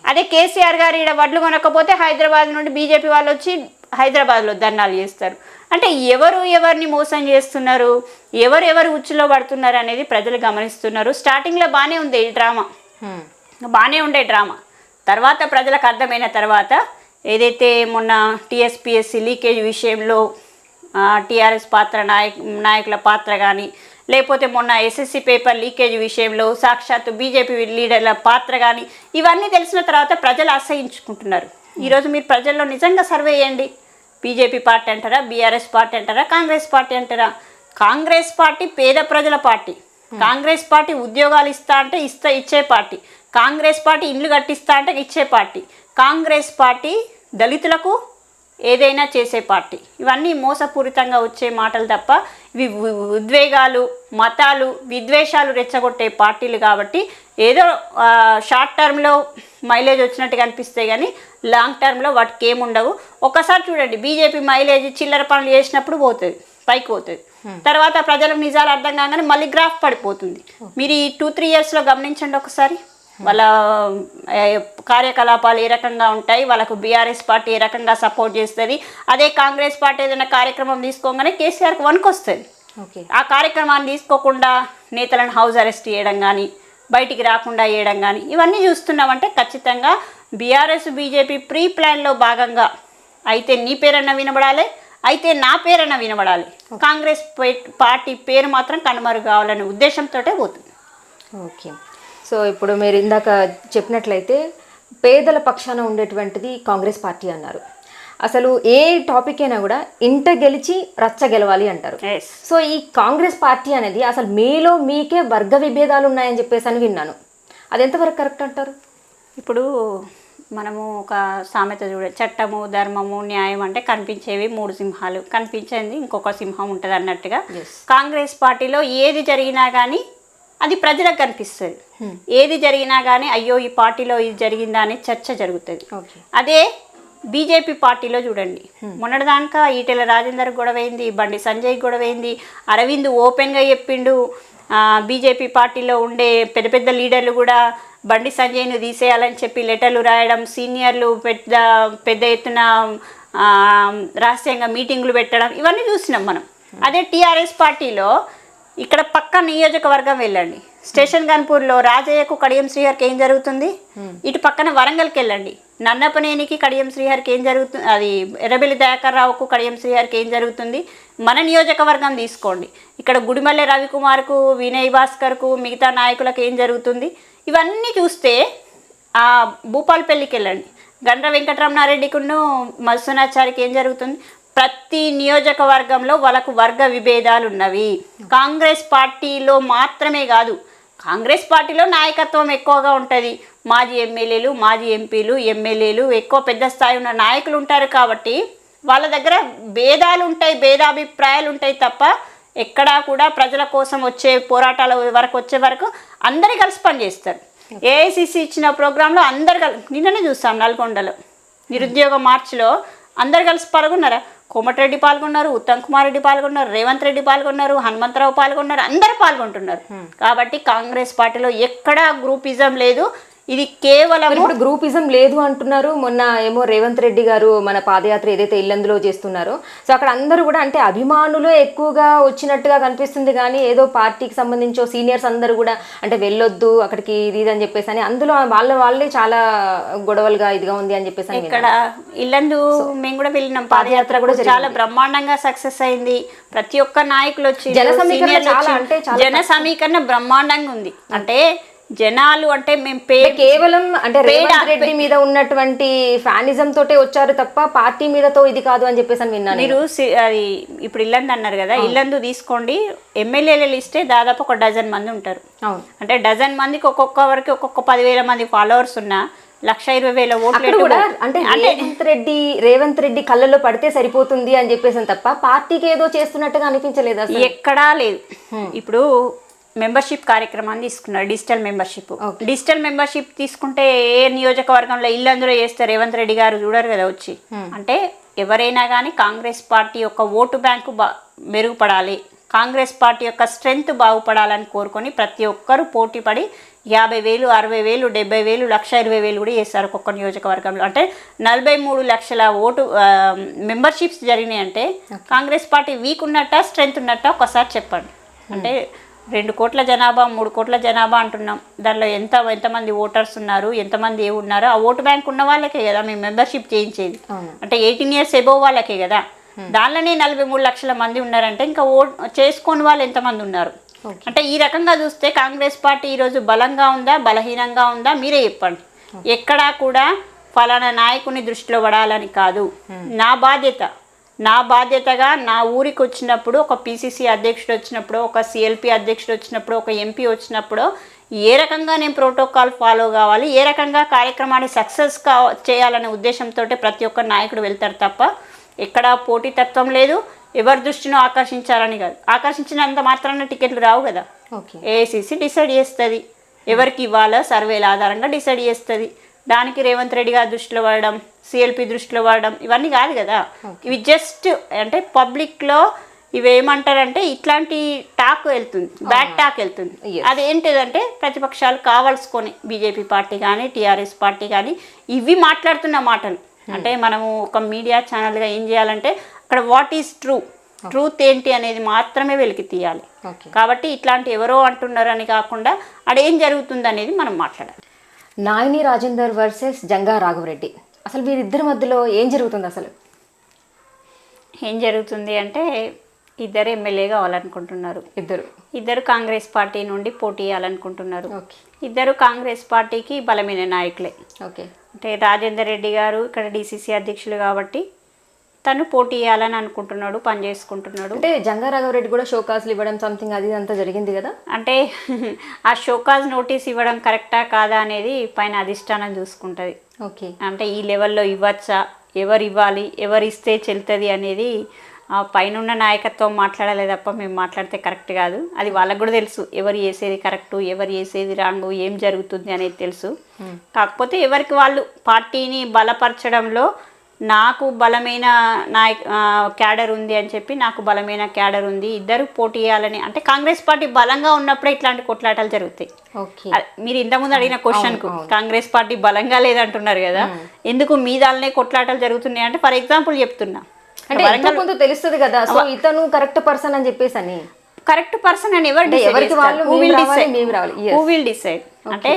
అదే కేసీఆర్ గారు ఈడ వడ్లు కొనకపోతే హైదరాబాద్ నుండి బీజేపీ వాళ్ళు వచ్చి హైదరాబాద్లో ధర్నాలు చేస్తారు. అంటే ఎవరిని మోసం చేస్తున్నారు, ఎవరు ఉచ్చులో పడుతున్నారు అనేది ప్రజలు గమనిస్తున్నారు. స్టార్టింగ్లో బాగానే ఉంది ఈ డ్రామా, బాగానే ఉండే డ్రామా. తర్వాత ప్రజలకు అర్థమైన తర్వాత ఏదైతే మొన్న టీఎస్పీఎస్సీ లీకేజ్ విషయంలో టీఆర్ఎస్ నాయకుల పాత్ర కానీ, లేకపోతే మొన్న ఎస్ఎస్సి పేపర్ లీకేజ్ విషయంలో సాక్షాత్తు బీజేపీ లీడర్ల పాత్ర కానీ, ఇవన్నీ తెలిసిన తర్వాత ప్రజలు అసహించుకుంటున్నారు. ఈరోజు మీరు ప్రజల్లో నిజంగా సర్వే చేయండి. బీజేపీ పార్టీ అంటారా, బీఆర్ఎస్ పార్టీ అంటారా, కాంగ్రెస్ పార్టీ అంటారా? కాంగ్రెస్ పార్టీ పేద ప్రజల పార్టీ. కాంగ్రెస్ పార్టీ ఉద్యోగాలు ఇస్తా అంటే ఇచ్చే పార్టీ. కాంగ్రెస్ పార్టీ ఇండ్లు కట్టిస్తా అంటే ఇచ్చే పార్టీ. కాంగ్రెస్ పార్టీ దళితులకు ఏదైనా చేసే పార్టీ. ఇవన్నీ మోసపూరితంగా వచ్చే మాటలు తప్ప ఇవి ఉద్వేగాలు, మతాలు, విద్వేషాలు రెచ్చగొట్టే పార్టీలు కాబట్టి ఏదో షార్ట్ టర్మ్లో మైలేజ్ వచ్చినట్టుగా అనిపిస్తే కానీ లాంగ్ టర్మ్లో వాటికి ఏముండవు. ఒకసారి చూడండి, బీజేపీ మైలేజ్ చిల్లర పనులు చేసినప్పుడు పోతుంది, పైకి పోతుంది. తర్వాత ప్రజలకు నిజాలు అర్థం కాగానే మళ్ళీ గ్రాఫ్ పడిపోతుంది. మీరు ఈ 2-3 ఇయర్స్లో గమనించండి ఒకసారి వాళ్ళ కార్యకలాపాలు ఏ రకంగా ఉంటాయి, వాళ్ళకు బీఆర్ఎస్ పార్టీ ఏ రకంగా సపోర్ట్ చేస్తుంది. అదే కాంగ్రెస్ పార్టీ ఏదైనా కార్యక్రమం తీసుకోగానే కేసీఆర్కి వణుకొస్తుంది. ఆ కార్యక్రమాన్ని తీసుకోకుండా నేతలను హౌస్ అరెస్ట్ చేయడం కానీ, బయటికి రాకుండా చేయడం కానీ ఇవన్నీ చూస్తున్నామంటే ఖచ్చితంగా బీఆర్ఎస్ బీజేపీ ప్రీ ప్లాన్లో భాగంగా అయితే నీ పేరన్నా వినబడాలి, అయితే నా పేరన్నా వినబడాలి. కాంగ్రెస్ పార్టీ పేరు మాత్రం కనుమరుగు కావాలనే ఉద్దేశంతో పోతుంది. ఓకే, సో ఇప్పుడు మీరు ఇందాక చెప్పినట్లయితే పేదల పక్షాన ఉండేటువంటిది కాంగ్రెస్ పార్టీ అన్నారు. అసలు ఏ టాపిక్ అయినా కూడా ఇంట గెలిచి రచ్చ గెలవాలి అంటారు. సో ఈ కాంగ్రెస్ పార్టీ అనేది అసలు మీలో మీకే వర్గ విభేదాలు ఉన్నాయని చెప్పేసి అని విన్నాను. అది ఎంతవరకు కరెక్ట్ అంటారు? ఇప్పుడు మనము ఒక సామెత చట్టము, ధర్మము, న్యాయం అంటే కనిపించేవి 3 సింహాలు, కనిపించేది ఇంకొక సింహం ఉంటుంది అన్నట్టుగా కాంగ్రెస్ పార్టీలో ఏది జరిగినా కానీ అది ప్రజలకు కనిపిస్తుంది. ఏది జరిగినా కానీ అయ్యో ఈ పార్టీలో ఇది జరిగిందా అని చర్చ జరుగుతుంది. అదే బీజేపీ పార్టీలో చూడండి, మొన్నటిదాకా ఈటెల రాజేందర్ గొడవైంది, బండి సంజయ్ గొడవైంది, అరవింద్ ఓపెన్గా చెప్పిండు. బీజేపీ పార్టీలో ఉండే పెద్ద పెద్ద లీడర్లు కూడా బండి సంజయ్ను తీసేయాలని చెప్పి లెటర్లు రాయడం, సీనియర్లు పెద్ద ఎత్తున రహస్యంగా మీటింగులు పెట్టడం, ఇవన్నీ చూసినాం మనం. అదే టీఆర్ఎస్ పార్టీలో ఇక్కడ పక్క నియోజకవర్గం వెళ్ళండి, స్టేషన్ గన్పూర్లో రాజయ్యకు కడియం శ్రీహరికి ఏం జరుగుతుంది, ఇటు పక్కన వరంగల్కి వెళ్ళండి, నన్నపనేనికి కడియం శ్రీహరికి ఏం జరుగుతుంది, అది ఎర్రబెల్లి దయాకర్ రావుకు కడియం శ్రీహరికి ఏం జరుగుతుంది. మన నియోజకవర్గం తీసుకోండి, ఇక్కడ గుడిమల్లె రవికుమార్కు, వినయ్ భాస్కర్కు, మిగతా నాయకులకు ఏం జరుగుతుంది. ఇవన్నీ చూస్తే భూపాలపల్లికి వెళ్ళండి, గండ్ర వెంకటరమణారెడ్డికును మధుసూనాచారికి ఏం జరుగుతుంది. ప్రతి నియోజకవర్గంలో వాళ్ళకు వర్గ విభేదాలు ఉన్నవి. కాంగ్రెస్ పార్టీలో మాత్రమే కాదు, కాంగ్రెస్ పార్టీలో నాయకత్వం ఎక్కువగా ఉంటుంది. మాజీ ఎమ్మెల్యేలు, మాజీ ఎంపీలు, ఎమ్మెల్యేలు, ఎక్కువ పెద్ద స్థాయి ఉన్న నాయకులు ఉంటారు కాబట్టి వాళ్ళ దగ్గర భేదాలు ఉంటాయి, భేదాభిప్రాయాలు ఉంటాయి తప్ప ఎక్కడా కూడా ప్రజల కోసం వచ్చే పోరాటాల వరకు వచ్చే వరకు అందరు కలిసి పనిచేస్తారు. ఏఐసిసి ఇచ్చిన ప్రోగ్రాంలో అందరు నిన్ననే చూస్తాం, నల్గొండలో నిరుద్యోగ మార్చిలో అందరు కలిసి పాల్గొన్నారా? కోమటిరెడ్డి పాల్గొన్నారు, ఉత్తమ్ కుమార్ రెడ్డి పాల్గొన్నారు, రేవంత్ రెడ్డి పాల్గొన్నారు, హనుమంతరావు పాల్గొన్నారు, అందరు పాల్గొంటున్నారు. కాబట్టి కాంగ్రెస్ పార్టీలో ఎక్కడా గ్రూపిజం లేదు. ఇది కేవలం ఇప్పుడు గ్రూపిజం లేదు అంటున్నారు. మొన్న ఏమో రేవంత్ రెడ్డి గారు మన పాదయాత్ర ఏదైతే ఇల్లందులో చేస్తున్నారో, సో అక్కడ అందరూ కూడా అంటే అభిమానులు ఎక్కువగా వచ్చినట్టుగా కనిపిస్తుంది. కానీ ఏదో పార్టీకి సంబంధించి సీనియర్స్ అందరూ కూడా అంటే వెళ్ళొద్దు అక్కడికి ఇది అని చెప్పేసి అని అందులో వాళ్ళే చాలా గొడవలుగా ఇదిగా ఉంది అని చెప్పేసి ఇక్కడ ఇల్లందు మేము కూడా వెళ్ళినాం, పాదయాత్ర కూడా చాలా బ్రహ్మాండంగా సక్సెస్ అయింది. ప్రతి ఒక్క నాయకులు వచ్చి జన సమీకరణ బ్రహ్మాండంగా ఉంది. అంటే జనాలు అంటే మేము కేవలం అంటే రేవంత్ రెడ్డి మీద ఉన్నటువంటి ఫ్యానిజం తోటే వచ్చారు తప్ప పార్టీ మీదతో ఇది కాదు అని చెప్పేసి అని విన్నాను. మీరు అది ఇప్పుడు ఇల్లందు అన్నారు కదా, ఇల్లందు తీసుకోండి, ఎమ్మెల్యేల లిస్టే దాదాపు 1 డజన్ మంది ఉంటారు. అంటే డజన్ మందికి ఒక్కొక్కరికి ఒక్కొక్క 10,000 మంది ఫాలోవర్స్ ఉన్నా 1,20,000 ఓట్లు కూడా అంటే రేవంత్ రెడ్డి కళ్ళలో పడితే సరిపోతుంది అని చెప్పేసి తప్ప పార్టీకి ఏదో చేస్తున్నట్టుగా అనిపించలేదు, ఎక్కడా లేదు. ఇప్పుడు మెంబర్షిప్ కార్యక్రమాన్ని తీసుకున్నారు, డిజిటల్ మెంబర్షిప్ తీసుకుంటే ఏ నియోజకవర్గంలో ఇల్లందులో చేస్తే రేవంత్ రెడ్డి గారు చూడరు కదా వచ్చి. అంటే ఎవరైనా కానీ కాంగ్రెస్ పార్టీ యొక్క ఓటు బ్యాంకు మెరుగుపడాలి, కాంగ్రెస్ పార్టీ యొక్క స్ట్రెంగ్త్ బాగుపడాలని కోరుకొని ప్రతి ఒక్కరూ పోటీ పడి 50,000, 60,000, 70,000, 1,20,000 కూడా చేస్తారు ఒక్కొక్క నియోజకవర్గంలో. అంటే 43 లక్షల ఓటు మెంబర్షిప్స్ జరిగినాయి. అంటే కాంగ్రెస్ పార్టీ వీక్ ఉన్నట్ట స్ట్రెంత్ ఉన్నట్ట ఒకసారి చెప్పండి. అంటే 2 కోట్ల జనాభా, 3 కోట్ల జనాభా అంటున్నాం. దానిలో ఎంతమంది ఓటర్స్ ఉన్నారు, ఎంతమంది ఉన్నారో ఆ ఓటు బ్యాంక్ ఉన్న వాళ్ళకే కదా మేము మెంబర్షిప్ చేయించేది. అంటే 18 years ఎబోవ్ వాళ్ళకే కదా. దానిలోనే 43 లక్షల మంది ఉన్నారంటే ఇంకా చేసుకోని వాళ్ళు ఎంతమంది ఉన్నారు? అంటే ఈ రకంగా చూస్తే కాంగ్రెస్ పార్టీ ఈరోజు బలంగా ఉందా, బలహీనంగా ఉందా, మీరే చెప్పండి. ఎక్కడా కూడా ఫలానా నాయకుని దృష్టిలో పడాలని కాదు. నా బాధ్యతగా నా ఊరికి వచ్చినప్పుడు, ఒక పిసిసి అధ్యక్షుడు వచ్చినప్పుడు, ఒక సిఎల్పి అధ్యక్షుడు వచ్చినప్పుడు, ఒక ఎంపీ వచ్చినప్పుడు ఏ రకంగా నేను ప్రోటోకాల్ ఫాలో కావాలి, ఏ రకంగా కార్యక్రమాన్ని సక్సెస్ చేయాలనే ఉద్దేశంతో ప్రతి ఒక్క నాయకుడు వెళ్తారు తప్ప ఎక్కడ పోటీతత్వం లేదు. ఎవరి దృష్టిని ఆకర్షించాలని కాదు. ఆకర్షించినంత మాత్రాన టికెట్లు రావు కదా. ఏఐసిసి డిసైడ్ చేస్తుంది ఎవరికి ఇవ్వాలో, సర్వేల ఆధారంగా డిసైడ్ చేస్తుంది. దానికి రేవంత్ రెడ్డి గారి దృష్టిలో పడడం, సిఎల్పి దృష్టిలో పడడం ఇవన్నీ కాదు కదా. ఇవి జస్ట్ అంటే పబ్లిక్లో ఇవేమంటారంటే ఇట్లాంటి టాక్ వెళ్తుంది, బ్యాడ్ టాక్ వెళ్తుంది. అదేంటిదంటే ప్రతిపక్షాలు కావాల్సుకొని బీజేపీ పార్టీ కానీ టీఆర్ఎస్ పార్టీ కానీ ఇవి మాట్లాడుతున్న మాటలు. అంటే మనము ఒక మీడియా ఛానల్గా ఏం చేయాలంటే అక్కడ వాట్ ఈజ్ ట్రూత్ ఏంటి అనేది మాత్రమే వెలికి తీయాలి. కాబట్టి ఇట్లాంటి ఎవరో అంటున్నారని కాకుండా అడేం జరుగుతుంది అనేది మనం మాట్లాడాలి. నాయిని రాజేందర్ వర్సెస్ జంగా రాఘవరెడ్డి, అసలు వీరిద్దరి మధ్యలో ఏం జరుగుతుంది? అసలు ఏం జరుగుతుంది అంటే ఇద్దరు ఎమ్మెల్యే కావాలనుకుంటున్నారు. ఇద్దరు కాంగ్రెస్ పార్టీ నుండి పోటీ చేయాలనుకుంటున్నారు. ఇద్దరు కాంగ్రెస్ పార్టీకి బలమైన నాయకులే. అంటే రాజేందర్ రెడ్డి గారు ఇక్కడ డిసిసి అధ్యక్షులు కాబట్టి తను పోటీ చేయాలని అనుకుంటున్నాడు, పని చేసుకుంటున్నాడు. అంటే జంగా రాఘవరెడ్డి కూడా షోకాజ్లు ఇవ్వడం సంథింగ్ అది అంతా జరిగింది కదా. అంటే ఆ షోకాజ్ నోటీస్ ఇవ్వడం కరెక్టా కాదా అనేది పైన అధిష్టానం చూసుకుంటుంది. అంటే ఈ లెవెల్లో ఇవ్వచ్చా, ఎవరు ఇవ్వాలి, ఎవరు ఇస్తే చెల్తుంది అనేది ఆ పైన నాయకత్వం మాట్లాడాలి తప్ప మేము మాట్లాడితే కరెక్ట్ కాదు. అది వాళ్ళకు కూడా తెలుసు, ఎవరు చేసేది కరెక్టు, ఎవరు చేసేది రాంగు, ఏం జరుగుతుంది అనేది తెలుసు. కాకపోతే ఎవరికి వాళ్ళు పార్టీని బలపరచడంలో నాకు బలమైన క్యాడర్ ఉంది అని చెప్పి, నాకు బలమైన క్యాడర్ ఉంది, ఇద్దరు పోటీ చేయాలని. అంటే కాంగ్రెస్ పార్టీ బలంగా ఉన్నప్పుడే ఇట్లాంటి కొట్లాటలు జరుగుతాయి. మీరు ఇంతకుముందు అడిగిన క్వశ్చన్కు కాంగ్రెస్ పార్టీ బలంగా లేదంటున్నారు కదా, ఎందుకు మీ దానినే కొట్లాటలు జరుగుతున్నాయి అంటే ఫర్ ఎగ్జాంపుల్ చెప్తున్నా. అంటే కొంత తెలుస్తుంది కదా, సో ఇతను కరెక్ట్ పర్సన్ అని చెప్పేసి అని. కరెక్ట్ పర్సన్ అని హూ విల్ డిసైడ్ అంటే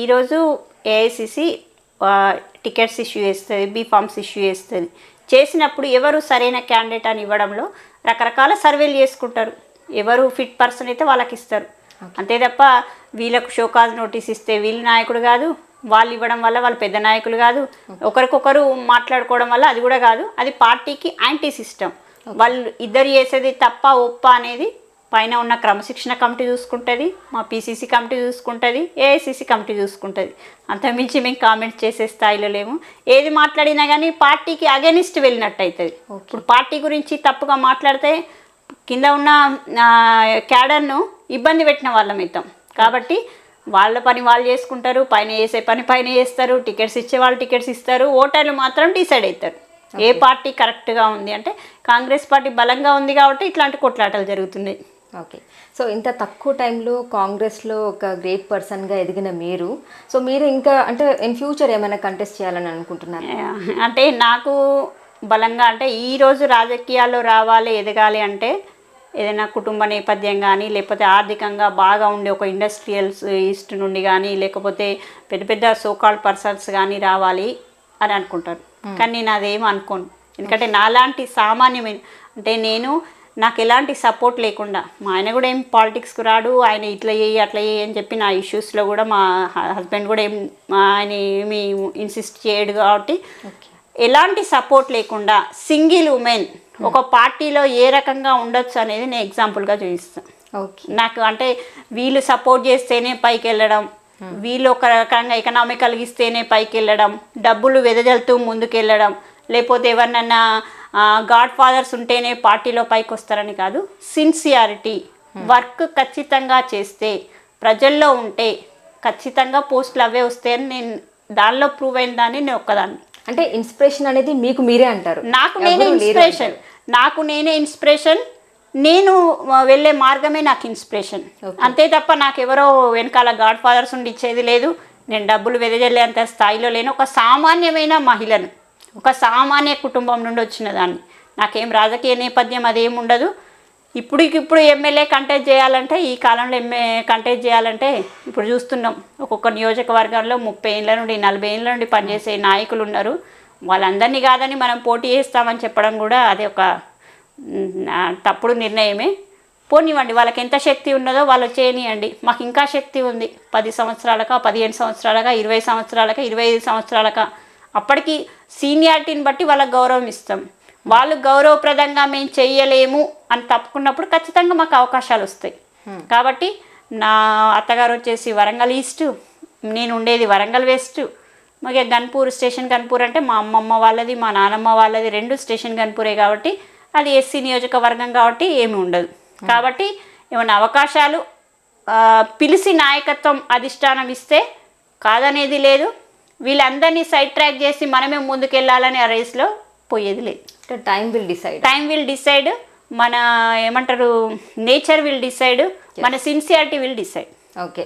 ఈరోజు ఏఐసిసి టికెట్స్ ఇష్యూ చేస్తుంది, బీఫామ్స్ ఇష్యూ చేస్తుంది. చేసినప్పుడు ఎవరు సరైన క్యాండిడేట్ అని ఇవ్వడంలో రకరకాల సర్వేలు చేసుకుంటారు. ఎవరు ఫిట్ పర్సన్ అయితే వాళ్ళకి ఇస్తారు. అంతే తప్ప వీళ్ళకు షోకాజ్ నోటీస్ ఇస్తే వీళ్ళు నాయకుడు కాదు, వాళ్ళు ఇవ్వడం వల్ల వాళ్ళు పెద్ద నాయకులు కాదు, ఒకరికొకరు మాట్లాడుకోవడం వల్ల అది కూడా కాదు. అది పార్టీకి యాంటీ సిస్టమ్. వాళ్ళు ఇద్దరు చేసేది తప్ప ఒప్ప అనేది పైన ఉన్న క్రమశిక్షణ కమిటీ చూసుకుంటుంది, మా పిసిసి కమిటీ చూసుకుంటుంది, ఏఐసిసి కమిటీ చూసుకుంటుంది. అంతకుమించి మేము కామెంట్స్ చేసే స్థాయిలో లేము. ఏది మాట్లాడినా కానీ పార్టీకి అగెనిస్ట్ వెళ్ళినట్టు అవుతుంది. ఇప్పుడు పార్టీ గురించి తప్పుగా మాట్లాడితే కింద ఉన్న క్యాడర్ను ఇబ్బంది పెట్టిన వాళ్ళం అవుతాం. కాబట్టి వాళ్ళ పని వాళ్ళు చేసుకుంటారు, పైన చేసే పని పైన చేస్తారు, టికెట్స్ ఇచ్చే వాళ్ళు టికెట్స్ ఇస్తారు, ఓటర్లు మాత్రం డిసైడ్ అవుతారు ఏ పార్టీ కరెక్ట్గా ఉంది. అంటే కాంగ్రెస్ పార్టీ బలంగా ఉంది కాబట్టి ఇట్లాంటి కొట్లాటలు జరుగుతున్నాయి. సో ఇంత తక్కువ టైంలో కాంగ్రెస్లో ఒక గ్రేట్ పర్సన్గా ఎదిగిన మీరు, సో మీరు ఇంకా అంటే ఇన్ ఫ్యూచర్ ఏమైనా కంటెస్ట్ చేయాలని అనుకుంటున్నారు? అంటే నాకు బలంగా అంటే ఈరోజు రాజకీయాల్లో రావాలి, ఎదగాలి అంటే ఏదైనా కుటుంబ నేపథ్యం కానీ, లేకపోతే ఆర్థికంగా బాగా ఉండే ఒక ఇండస్ట్రియలిస్ట్ నుండి కానీ, లేకపోతే పెద్ద పెద్ద సోకాల్డ్ పర్సన్స్ కానీ రావాలి అని అనుకుంటారు. కానీ నేను అదేం అనుకోను. ఎందుకంటే నాలాంటి సామాన్యమైన అంటే నాకు ఎలాంటి సపోర్ట్ లేకుండా, మా ఆయన కూడా ఏం పాలిటిక్స్కి రాడు, ఆయన ఇట్లా చేయి అట్లా చేయి అని చెప్పి నా ఇష్యూస్లో కూడా మా హస్బెండ్ కూడా ఆయన ఏమి ఇన్సిస్ట్ చేయడు. కాబట్టి ఎలాంటి సపోర్ట్ లేకుండా సింగిల్ ఉమెన్ ఒక పార్టీలో ఏ రకంగా ఉండొచ్చు అనేది నేను ఎగ్జాంపుల్గా చూపిస్తాను. నాకు అంటే వీళ్ళు సపోర్ట్ చేస్తేనే పైకి వెళ్ళడం, వీళ్ళు ఒక రకంగా ఎకనామికల్గా ఇస్తేనే పైకి వెళ్ళడం, డబ్బులు వెదజల్తూ ముందుకు వెళ్ళడం, లేకపోతే ఎవరినన్నా గాడ్ ఫాదర్స్ ఉంటేనే పార్టీలో పైకి వస్తారని కాదు. సిన్సియారిటీ, వర్క్ ఖచ్చితంగా చేస్తే, ప్రజల్లో ఉంటే ఖచ్చితంగా పోస్టులు అవే వస్తాయని నేను దానిలో ప్రూవ్ అయిన దాన్ని నేను ఒక్కదాన్ని. అంటే ఇన్స్పిరేషన్ అనేది మీకు మీరే అంటారు? నాకు నేనే ఇన్స్పిరేషన్. నేను వెళ్ళే మార్గమే నాకు ఇన్స్పిరేషన్. అంతే తప్ప నాకెవరో వెనకాల గాడ్ ఫాదర్స్ ఉండి ఇచ్చేది లేదు. నేను డబ్బులు వెదజల్లేంత స్థాయిలో లేను. ఒక సామాన్యమైన మహిళను, ఒక సామాన్య కుటుంబం నుండి వచ్చిన దాన్ని. నాకేం రాజకీయ నేపథ్యం అదేం ఉండదు. ఇప్పుడు ఎమ్మెల్యే కంటెస్ట్ చేయాలంటే, ఈ కాలంలో కంటెస్ట్ చేయాలంటే ఇప్పుడు చూస్తున్నాం, ఒక్కొక్క నియోజకవర్గంలో 30 ఏళ్ళ నుండి 40 ఏళ్ళ నుండి పనిచేసే నాయకులు ఉన్నారు. వాళ్ళందరినీ కాదని మనం పోటీ చేస్తామని చెప్పడం కూడా అది ఒక తప్పుడు నిర్ణయమే. పోనివ్వండి, వాళ్ళకి ఎంత శక్తి ఉన్నదో వాళ్ళు చేయనియండి. మాకు ఇంకా శక్తి ఉంది. 10 సంవత్సరాలకా, 15 సంవత్సరాలకా, 20 సంవత్సరాలకా, 25 సంవత్సరాలకా, అప్పటికి సీనియారిటీని బట్టి వాళ్ళకి గౌరవం ఇస్తాం. వాళ్ళు గౌరవప్రదంగా మేము చెయ్యలేము అని తప్పుకున్నప్పుడు ఖచ్చితంగా మాకు అవకాశాలు వస్తాయి. కాబట్టి నా అత్తగారు వచ్చేసి వరంగల్ ఈస్ట్, నేను ఉండేది వరంగల్ వెస్ట్. మాకు గన్పూర్, స్టేషన్ గన్పూర్ అంటే మా అమ్మమ్మ వాళ్ళది, మా నానమ్మ వాళ్ళది, 2 స్టేషన్ గన్పూరే. కాబట్టి అది ఎస్సీ నియోజకవర్గం కాబట్టి ఏమి ఉండదు. కాబట్టి ఏమైనా అవకాశాలు పిలిచి నాయకత్వం అధిష్టానం ఇస్తే కాదనేది లేదు. వీళ్ళందరినీ సైడ్ ట్రాక్ చేసి మనమే ముందుకెళ్ళాలని ఆ రేస్లో పోయేది లేదు. Time will decide. మన ఏమంటారు, నేచర్ విల్ డిసైడ్, మన sincerity will decide. Okay.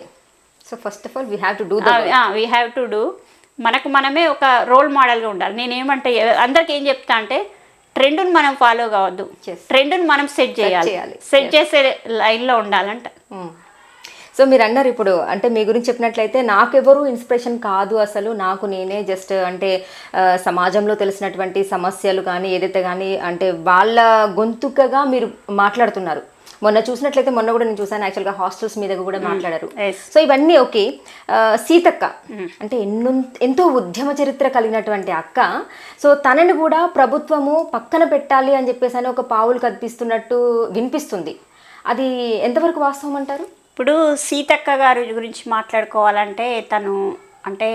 So first of all we have to do. మనకు మనమే ఒక రోల్ మోడల్గా ఉండాలి. నేనేమంటే అందరికి ఏం చెప్తా అంటే, ట్రెండ్ని మనం ఫాలో కావద్దు, ట్రెండ్ని మనం సెట్ చేయాలి. సెట్ చేసే లైన్లో ఉండాలంట. సో మీరు అన్నారు ఇప్పుడు, అంటే మీ గురించి చెప్పినట్లయితే నాకెవరు ఇన్స్పిరేషన్ కాదు, అసలు నాకు నేనే జస్ట్ అంటే సమాజంలో తెలిసినటువంటి సమస్యలు కానీ ఏదైతే కానీ అంటే వాళ్ళ గొంతుకగా మీరు మాట్లాడుతున్నారు. మొన్న చూసినట్లయితే, మొన్న కూడా నేను చూసాను యాక్చువల్గా, హాస్టల్స్ మీద కూడా మాట్లాడారు. సో ఇవన్నీ ఓకే. సీతక్క అంటే ఎంతో ఉద్యమ చరిత్ర కలిగినటువంటి అక్క. సో తనని కూడా ప్రభుత్వము పక్కన పెట్టాలి అని చెప్పేసి అని ఒక పావులు కల్పిస్తున్నట్టు వినిపిస్తుంది. అది ఎంతవరకు వాస్తవం అంటారు? ఇప్పుడు సీతక్క గారి గురించి మాట్లాడుకోవాలంటే, తను అంటే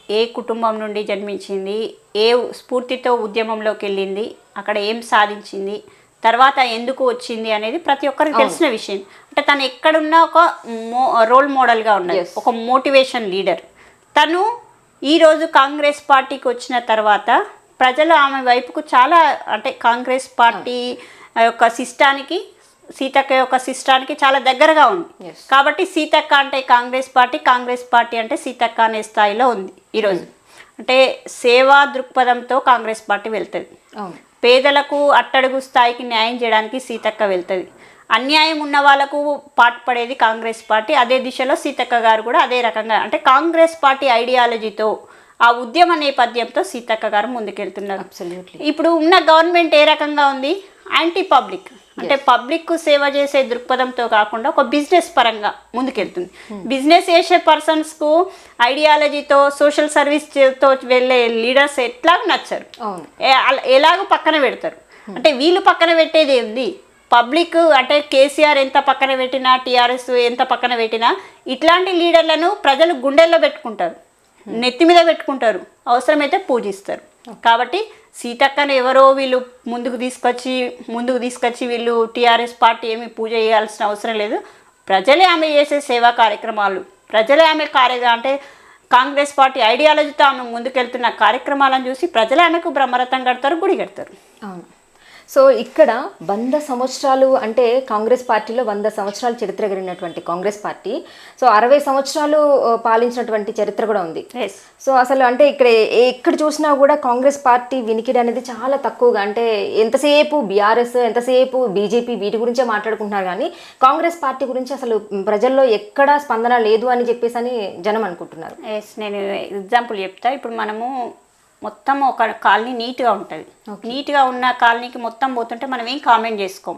ఏ కుటుంబం నుండి జన్మించింది, ఏ స్ఫూర్తితో ఉద్యమంలోకి వెళ్ళింది, అక్కడ ఏం సాధించింది, తర్వాత ఎందుకు వచ్చింది అనేది ప్రతి ఒక్కరికి తెలిసిన విషయం. అంటే తను ఎక్కడున్నా ఒక రోల్ మోడల్గా ఉన్నది, ఒక మోటివేషన్ లీడర్. తను ఈరోజు కాంగ్రెస్ పార్టీకి వచ్చిన తర్వాత ప్రజలు ఆమె వైపుకు చాలా, అంటే కాంగ్రెస్ పార్టీ యొక్క సిస్టానికి, సీతక్క యొక్క సిస్టానికి చాలా దగ్గరగా ఉంది. కాబట్టి సీతక్క అంటే కాంగ్రెస్ పార్టీ, కాంగ్రెస్ పార్టీ అంటే సీతక్క అనే స్థాయిలో ఉంది ఈరోజు. అంటే సేవా దృక్పథంతో కాంగ్రెస్ పార్టీ వెళ్తుంది. పేదలకు అట్టడుగు స్థాయికి న్యాయం చేయడానికి సీతక్క వెళ్తుంది. అన్యాయం ఉన్న వాళ్ళకు పాటుపడేది కాంగ్రెస్ పార్టీ. అదే దిశలో సీతక్క గారు కూడా అదే రకంగా, అంటే కాంగ్రెస్ పార్టీ ఐడియాలజీతో, ఆ ఉద్యమ నేపథ్యంతో సీతక్క గారు ముందుకెళ్తున్నారు. ఇప్పుడు ఉన్న గవర్నమెంట్ ఏ రకంగా ఉంది? యాంటీ పబ్లిక్, అంటే పబ్లిక్ సేవ చేసే దృక్పథంతో కాకుండా ఒక బిజినెస్ పరంగా ముందుకెళ్తుంది. బిజినెస్ చేసే పర్సన్స్కు ఐడియాలజీతో, సోషల్ సర్వీస్తో వెళ్ళే లీడర్స్ ఎట్లాగూ నచ్చరు, ఎలాగో పక్కన పెడతారు. అంటే వీళ్ళు పక్కన పెట్టేది ఏంది? పబ్లిక్ అంటే కేసీఆర్ ఎంత పక్కన పెట్టినా, టీఆర్ఎస్ ఎంత పక్కన పెట్టినా, ఇట్లాంటి లీడర్లను ప్రజలు గుండెల్లో పెట్టుకుంటారు, నెత్తి మీద పెట్టుకుంటారు, అవసరమైతే పూజిస్తారు. కాబట్టి సీతక్కను ఎవరో వీళ్ళు ముందుకు తీసుకొచ్చి వీళ్ళు టీఆర్ఎస్ పార్టీ ఏమి పూజ చేయాల్సిన అవసరం లేదు. ప్రజలే ఆమె చేసే సేవా కార్యక్రమాలు, ప్రజలే ఆమె అంటే కాంగ్రెస్ పార్టీ ఐడియాలజీతో ఆమె ముందుకెళ్తున్న కార్యక్రమాలను చూసి ప్రజలే ఆమెకు బ్రహ్మరథం కడతారు, గుడి కడతారు. సో ఇక్కడ 100 సంవత్సరాలు అంటే కాంగ్రెస్ పార్టీలో 100 సంవత్సరాల చరిత్ర కలిగినటువంటి కాంగ్రెస్ పార్టీ, సో 60 సంవత్సరాలు పాలించినటువంటి చరిత్ర కూడా ఉంది. సో అసలు అంటే ఎక్కడ చూసినా కూడా కాంగ్రెస్ పార్టీ వినికిడి అనేది చాలా తక్కువగా, అంటే ఎంతసేపు బీఆర్ఎస్, ఎంతసేపు బీజేపీ, వీటి గురించే మాట్లాడుకుంటున్నారు కానీ కాంగ్రెస్ పార్టీ గురించి అసలు ప్రజల్లో ఎక్కడా స్పందన లేదు అని చెప్పేసి అని జనం అనుకుంటున్నారు. నేను ఎగ్జాంపుల్ చెప్తా. ఇప్పుడు మనము మొత్తం ఒక కాలనీ నీట్గా ఉంటుంది, నీట్గా ఉన్న కాలనీకి మొత్తం పోతుంటే మనం ఏం కామెంట్ చేసుకోం.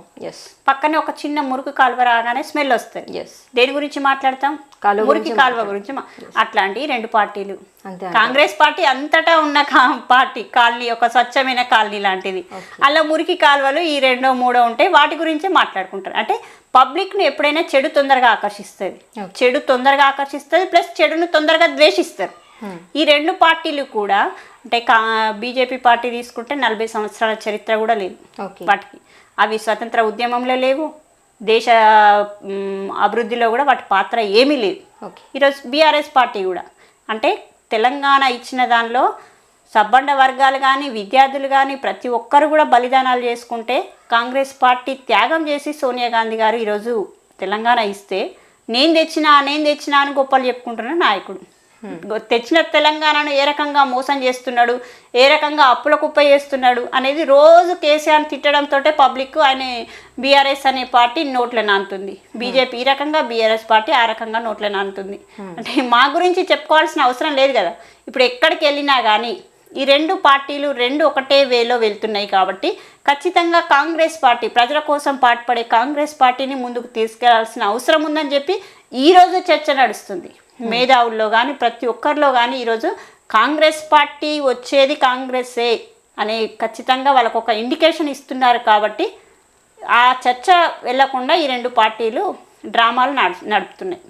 పక్కనే ఒక చిన్న మురికి కాలువ రాగానే స్మెల్ వస్తుంది. దేని గురించి మాట్లాడతాం? మురికి కాలువ గురించి. అట్లాంటి 2 పార్టీలు. కాంగ్రెస్ పార్టీ అంతటా ఉన్న పార్టీ, కాలనీ ఒక స్వచ్ఛమైన కాలనీ లాంటిది. అలా మురికి కాలువలు ఈ 2, 3 ఉంటాయి, వాటి గురించే మాట్లాడుకుంటారు. అంటే పబ్లిక్ను ఎప్పుడైనా చెడు తొందరగా ఆకర్షిస్తుంది, ప్లస్ చెడును తొందరగా ద్వేషిస్తారు. ఈ 2 పార్టీలు కూడా, అంటే బీజేపీ పార్టీ తీసుకుంటే 40 సంవత్సరాల చరిత్ర కూడా లేదు వాటికి. అవి స్వతంత్ర ఉద్యమంలో లేవు, దేశ అభివృద్ధిలో కూడా వాటి పాత్ర ఏమీ లేదు. ఈరోజు బీఆర్ఎస్ పార్టీ కూడా, అంటే తెలంగాణ ఇచ్చిన దానిలో సబ్బండ వర్గాలు కానీ విద్యార్థులు కానీ ప్రతి ఒక్కరు కూడా బలిదానాలు చేసుకుంటే కాంగ్రెస్ పార్టీ త్యాగం చేసి సోనియా గాంధీ గారు ఈరోజు తెలంగాణ ఇస్తే నేను తెచ్చినా అని గొప్పలు చెప్పుకుంటున్న నాయకుడు. తెచ్చిన తెలంగాణను ఏ రకంగా మోసం చేస్తున్నాడు, ఏ రకంగా అప్పుల కుప్ప చేస్తున్నాడు అనేది రోజు కేసీఆర్ తిట్టడంతో పబ్లిక్ ఆయన బీఆర్ఎస్ అనే పార్టీ నోట్ల నానుతుంది, బీజేపీ ఈ రకంగా, బీఆర్ఎస్ పార్టీ ఆ రకంగా నోట్ల నానుతుంది. అంటే మా గురించి చెప్పుకోవాల్సిన అవసరం లేదు కదా. ఇప్పుడు ఎక్కడికి వెళ్ళినా కానీ ఈ రెండు పార్టీలు ఒకటే వేలో వెళ్తున్నాయి కాబట్టి ఖచ్చితంగా కాంగ్రెస్ పార్టీ ప్రజల కోసం పాటుపడే కాంగ్రెస్ పార్టీని ముందుకు తీసుకెళ్లాల్సిన అవసరం ఉందని చెప్పి ఈరోజు చర్చ నడుస్తుంది. మేధావుల్లో కానీ ప్రతి ఒక్కరిలో కానీ ఈరోజు కాంగ్రెస్ పార్టీ వచ్చేది కాంగ్రెస్సే అనే ఖచ్చితంగా వాళ్ళకు ఒక ఇండికేషన్ ఇస్తున్నారు. కాబట్టి ఆ చర్చ వెళ్లకుండా ఈ రెండు పార్టీలు డ్రామాలు నడుపుతున్నాయి.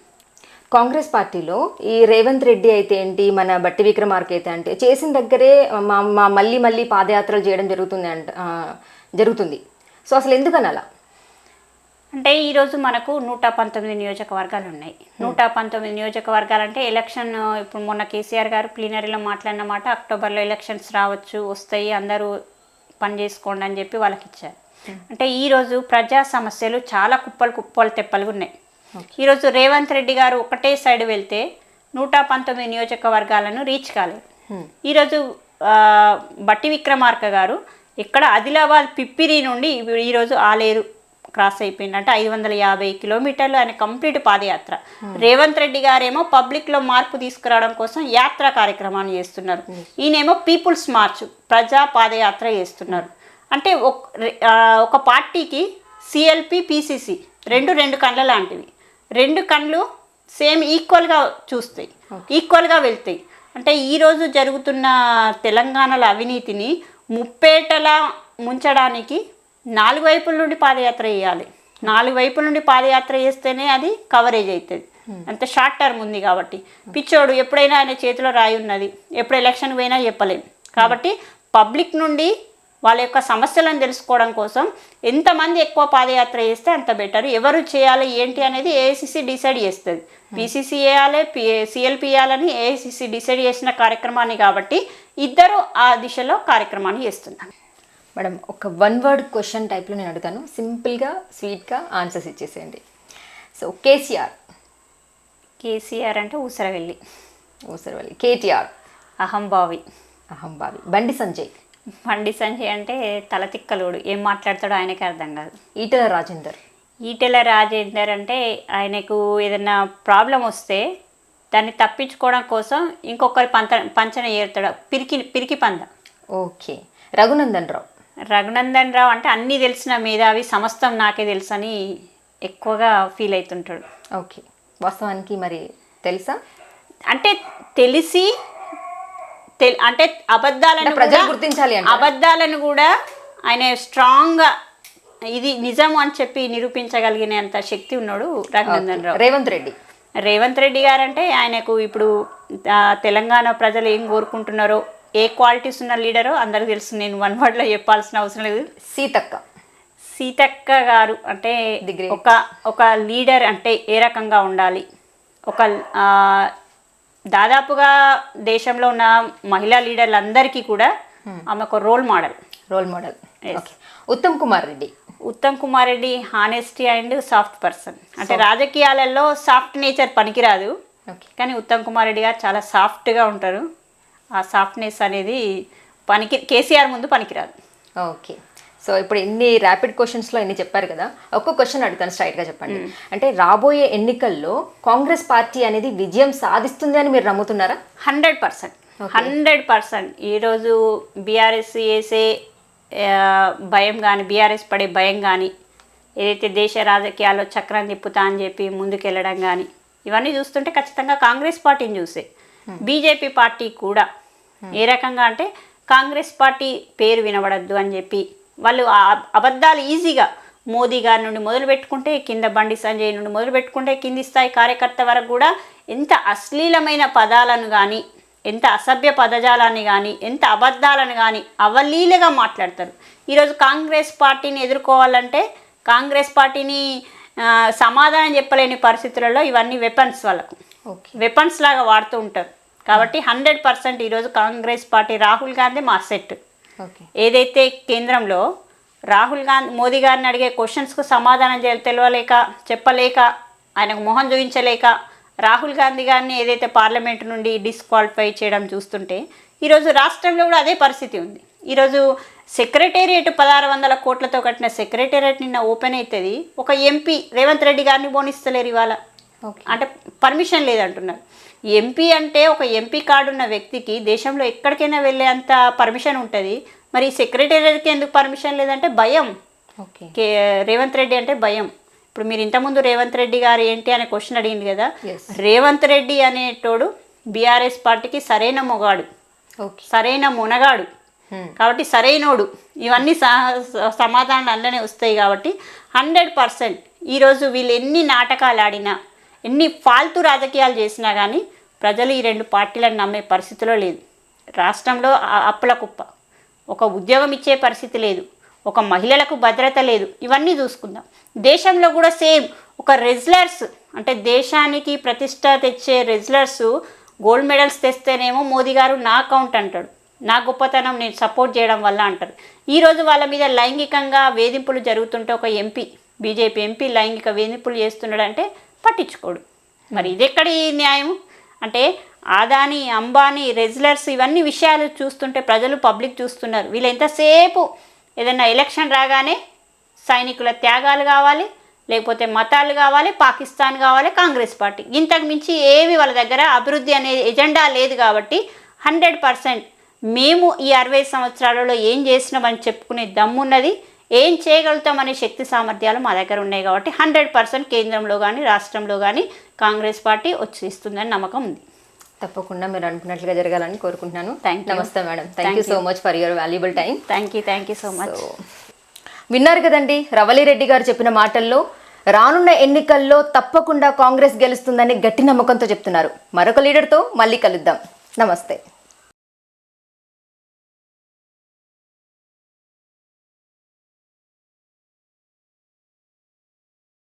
కాంగ్రెస్ పార్టీలో ఈ రేవంత్ రెడ్డి అయితే ఏంటి, మన బట్టి విక్రమార్క అయితే అంటే చేసిన దగ్గరే మళ్ళీ పాదయాత్రలు చేయడం జరుగుతుంది. సో అసలు ఎందుకని అలా? అంటే ఈరోజు మనకు 119 నియోజకవర్గాలు ఉన్నాయి. 119 నియోజకవర్గాలు అంటే ఎలక్షన్, ఇప్పుడు మొన్న కేసీఆర్ గారు ప్లీనరీలో మాట్లాడిన మాట, అక్టోబర్లో ఎలక్షన్స్ వస్తాయి, అందరూ పని చేసుకోండి అని చెప్పి వాళ్ళకి ఇచ్చారు. అంటే ఈరోజు ప్రజా సమస్యలు చాలా కుప్పలు తెప్పలుగా ఉన్నాయి. ఈరోజు రేవంత్ రెడ్డి గారు ఒకటే సైడ్ వెళ్తే 119 నియోజకవర్గాలను రీచ్ కాలేదు. ఈరోజు బట్టి విక్రమార్క గారు ఇక్కడ ఆదిలాబాద్ పిప్పిరి నుండి ఈరోజు ఆలేరు క్రాస్ అయిపోయింది. అంటే 550 కిలోమీటర్లు ఆయన కంప్లీట్ పాదయాత్ర. రేవంత్ రెడ్డి గారేమో పబ్లిక్లో మార్పు తీసుకురావడం కోసం యాత్రా కార్యక్రమాన్ని చేస్తున్నారు. ఈయనేమో పీపుల్స్ మార్చ్ ప్రజా పాదయాత్ర చేస్తున్నారు. అంటే ఒక పార్టీకి సిఎల్పి పిసిసి రెండు కళ్ళ లాంటివి. రెండు కళ్ళు సేమ్ ఈక్వల్గా చూస్తాయి, ఈక్వల్గా వెళ్తాయి. అంటే ఈరోజు జరుగుతున్న తెలంగాణలో అవినీతిని ముప్పేటలా ముంచడానికి 4 వైపుల నుండి పాదయాత్ర చేయాలి. 4 వైపుల నుండి పాదయాత్ర చేస్తేనే అది కవరేజ్ అవుతుంది. అంత షార్ట్ టర్మ్ ఉంది కాబట్టి. పిచ్చోడు ఎప్పుడైనా ఆయన చేతిలో రాయి ఉన్నది, ఎప్పుడు ఎలక్షన్ పోయినా చెప్పలేము. కాబట్టి పబ్లిక్ నుండి వాళ్ళ యొక్క సమస్యలను తెలుసుకోవడం కోసం ఎంతమంది ఎక్కువ పాదయాత్ర చేస్తే అంత బెటర్. ఎవరు చేయాలి ఏంటి అనేది ఏఐసిసి డిసైడ్ చేస్తుంది. పిసిసి వేయాలి, సిఎల్పి వేయాలని ఏఐసిసి డిసైడ్ చేసిన కార్యక్రమాన్ని కాబట్టి ఇద్దరు ఆ దిశలో కార్యక్రమాన్ని చేస్తున్నారు. మేడం, ఒక 1 వర్డ్ క్వశ్చన్ టైప్లో నేను అడుగుతాను, సింపుల్గా స్వీట్గా ఆన్సర్స్ ఇచ్చేసేయండి. సో కేసీఆర్ అంటే ఊసరవెల్లి. కేటీఆర్ అహంభావి. బండి సంజయ్ అంటే తలతిక్కలోడు, ఏం మాట్లాడతాడో ఆయనకే అర్థం కాదు. ఈటెల రాజేందర్ అంటే ఆయనకు ఏదైనా ప్రాబ్లం వస్తే దాన్ని తప్పించుకోవడం కోసం ఇంకొకరి పంచన ఏరుతాడు, పిరికి పంద. ఓకే. రఘునందన్ రావు అంటే అన్నీ తెలిసిన మేధావి, సమస్తం నాకే తెలుసు అని ఎక్కువగా ఫీల్ అవుతుంటాడు. ఓకే. వాస్తవానికి మరి తెలుసా? అంటే తెలిసి అంటే అబద్ధాలను కూడా ఆయన స్ట్రాంగ్గా ఇది నిజం అని చెప్పి నిరూపించగలిగినంత శక్తి ఉన్నాడు రఘునందన్ రావు. రేవంత్ రెడ్డి గారు అంటే ఆయనకు ఇప్పుడు తెలంగాణ ప్రజలు ఏం కోరుకుంటున్నారో, ఏ క్వాలిటీస్ ఉన్న లీడరో అందరికి తెలుసు. నేను 1 వర్డ్లో చెప్పాల్సిన అవసరం లేదు. సీతక్క గారు అంటే ఒక లీడర్ అంటే ఏ రకంగా ఉండాలి, దాదాపుగా దేశంలో ఉన్న మహిళా లీడర్లందరికీ కూడా ఆమె ఒక role model. Uttam Kumar Reddy honesty and soft person. అంటే రాజకీయాలలో సాఫ్ట్ నేచర్ పనికిరాదు, కానీ ఉత్తమ్ కుమార్ రెడ్డి గారు చాలా సాఫ్ట్గా ఉంటారు. ఆ సాఫ్ట్నెస్ అనేది కేసీఆర్ ముందు పనికిరాదు. ఓకే. సో ఇప్పుడు ఇన్ని ర్యాపిడ్ క్వశ్చన్స్లో ఇన్ని చెప్పారు కదా, ఒక్క క్వశ్చన్ అడుగుతాను, స్ట్రైట్గా చెప్పండి. అంటే రాబోయే ఎన్నికల్లో కాంగ్రెస్ పార్టీ అనేది విజయం సాధిస్తుంది అని మీరు నమ్ముతున్నారా? 100%. ఈరోజు బీఆర్ఎస్ వేసే భయం కానీ, బీఆర్ఎస్ పడే భయం కానీ, ఏదైతే దేశ రాజకీయాల్లో చక్రం తిప్పుతా అని చెప్పి ముందుకెళ్ళడం కానీ, ఇవన్నీ చూస్తుంటే ఖచ్చితంగా కాంగ్రెస్ పార్టీని చూసే బీజేపీ పార్టీ కూడా ఏ రకంగా అంటే కాంగ్రెస్ పార్టీ పేరు వినబడద్దు అని చెప్పి వాళ్ళు అబద్ధాలు ఈజీగా మోదీ గారి నుండి మొదలు పెట్టుకుంటే కింద బండి సంజయ్ నుండి మొదలు పెట్టుకుంటే కింది స్థాయి కార్యకర్త వరకు కూడా ఎంత అశ్లీలమైన పదాలను కానీ, ఎంత అసభ్య పదజాలాన్ని కానీ, ఎంత అబద్ధాలను కానీ అవలీలగా మాట్లాడతారు. ఈరోజు కాంగ్రెస్ పార్టీని ఎదుర్కోవాలంటే కాంగ్రెస్ పార్టీని సమాధానం చెప్పలేని పరిస్థితులలో ఇవన్నీ వెపన్స్, వాళ్ళకు వెపన్స్ లాగా వాడుతూ ఉంటారు. కాబట్టి 100% ఈరోజు కాంగ్రెస్ పార్టీ రాహుల్ గాంధీ మా సెట్. ఓకే. ఏదైతే కేంద్రంలో రాహుల్ గాంధీ మోదీ గారిని అడిగే క్వశ్చన్స్కు సమాధానం తెలియలేక చెప్పలేక ఆయనకు మొహం చూపించలేక రాహుల్ గాంధీ గారిని ఏదైతే పార్లమెంటు నుండి డిస్క్వాలిఫై చేయడం చూస్తుంటే ఈరోజు రాష్ట్రంలో కూడా అదే పరిస్థితి ఉంది. ఈరోజు సెక్రటేరియట్ 1600 కోట్లతో కట్టిన సెక్రటేరియట్ నిన్న ఓపెన్ అవుతుంది. ఒక ఎంపీ రేవంత్ రెడ్డి గారిని బోనిస్తలేరు ఇవాళ. అంటే పర్మిషన్ లేదంటున్నారు. ఎంపీ అంటే ఒక ఎంపీ కార్డు ఉన్న వ్యక్తికి దేశంలో ఎక్కడికైనా వెళ్ళే అంత పర్మిషన్ ఉంటుంది. మరి సెక్రటేరియట్కి ఎందుకు పర్మిషన్ లేదంటే భయం. రేవంత్ రెడ్డి అంటే భయం. ఇప్పుడు మీరు ఇంతకుముందు రేవంత్ రెడ్డి గారు ఏంటి అనే క్వశ్చన్ అడిగింది కదా. రేవంత్ రెడ్డి అనేటోడు బీఆర్ఎస్ పార్టీకి సరైన మొగాడు, సరైన మునగాడు, కాబట్టి సరైనోడు. ఇవన్నీ సమాధానాలు అందులోనే వస్తాయి. కాబట్టి 100% ఈరోజు వీళ్ళు ఎన్ని నాటకాలు ఆడినా ఎన్ని ఫాల్తు రాజకీయాలు చేసినా కానీ ప్రజలు ఈ రెండు పార్టీలను నమ్మే పరిస్థితిలో లేదు. రాష్ట్రంలో అప్పుల కుప్ప, ఒక ఉద్యోగం ఇచ్చే పరిస్థితి లేదు, ఒక మహిళలకు భద్రత లేదు. ఇవన్నీ చూసుకుందాం. దేశంలో కూడా సేమ్. ఒక రెజ్లర్స్ అంటే దేశానికి ప్రతిష్ట తెచ్చే రెజ్లర్స్ గోల్డ్ మెడల్స్ తెస్తేనేమో మోదీ గారు నా అకౌంట్ అంటాడు, నా గొప్పతనం నేను సపోర్ట్ చేయడం వల్ల అంటారు. ఈరోజు వాళ్ళ మీద లైంగికంగా వేధింపులు జరుగుతుంటే ఒక ఎంపీ, బీజేపీ ఎంపీ లైంగిక వేధింపులు చేస్తున్నాడంటే పట్టించుకోడు. మరి ఇది ఎక్కడి న్యాయం? అంటే ఆదాని, అంబానీ, రెజ్లర్స్ ఇవన్నీ విషయాలు చూస్తుంటే ప్రజలు పబ్లిక్ చూస్తున్నారు. వీళ్ళు ఎంతసేపు ఏదైనా ఎలక్షన్ రాగానే సైనికుల త్యాగాలు కావాలి, లేకపోతే మతాలు కావాలి, పాకిస్తాన్ కావాలి, కాంగ్రెస్ పార్టీ. ఇంతకు మించి ఏవి వాళ్ళ దగ్గర అభివృద్ధి అనే ఎజెండా లేదు. కాబట్టి 100% మేము ఈ 60 సంవత్సరాలలో ఏం చేసినామని చెప్పుకునే దమ్మున్నది, ఏం చేయగలుగుతామనే శక్తి సామర్థ్యాలు మా దగ్గర ఉన్నాయి. కాబట్టి 100% కేంద్రంలో కానీ రాష్ట్రంలో కానీ కాంగ్రెస్ పార్టీ వచ్చేస్తుందని నమ్మకం ఉంది. తప్పకుండా మీరు అనుకున్నట్లుగా జరగాలని కోరుకుంటున్నాను. Thank you. నమస్తే madam. Thank you so much for your valuable time. Thank you so much. విన్నారు కదండి రవళిరెడ్డి గారు చెప్పిన మాటల్లో. రానున్న ఎన్నికల్లో తప్పకుండా కాంగ్రెస్ గెలుస్తుందని గట్టి నమ్మకంతో చెప్తున్నారు. మరొక లీడర్తో మళ్ళీ కలుద్దాం. నమస్తే.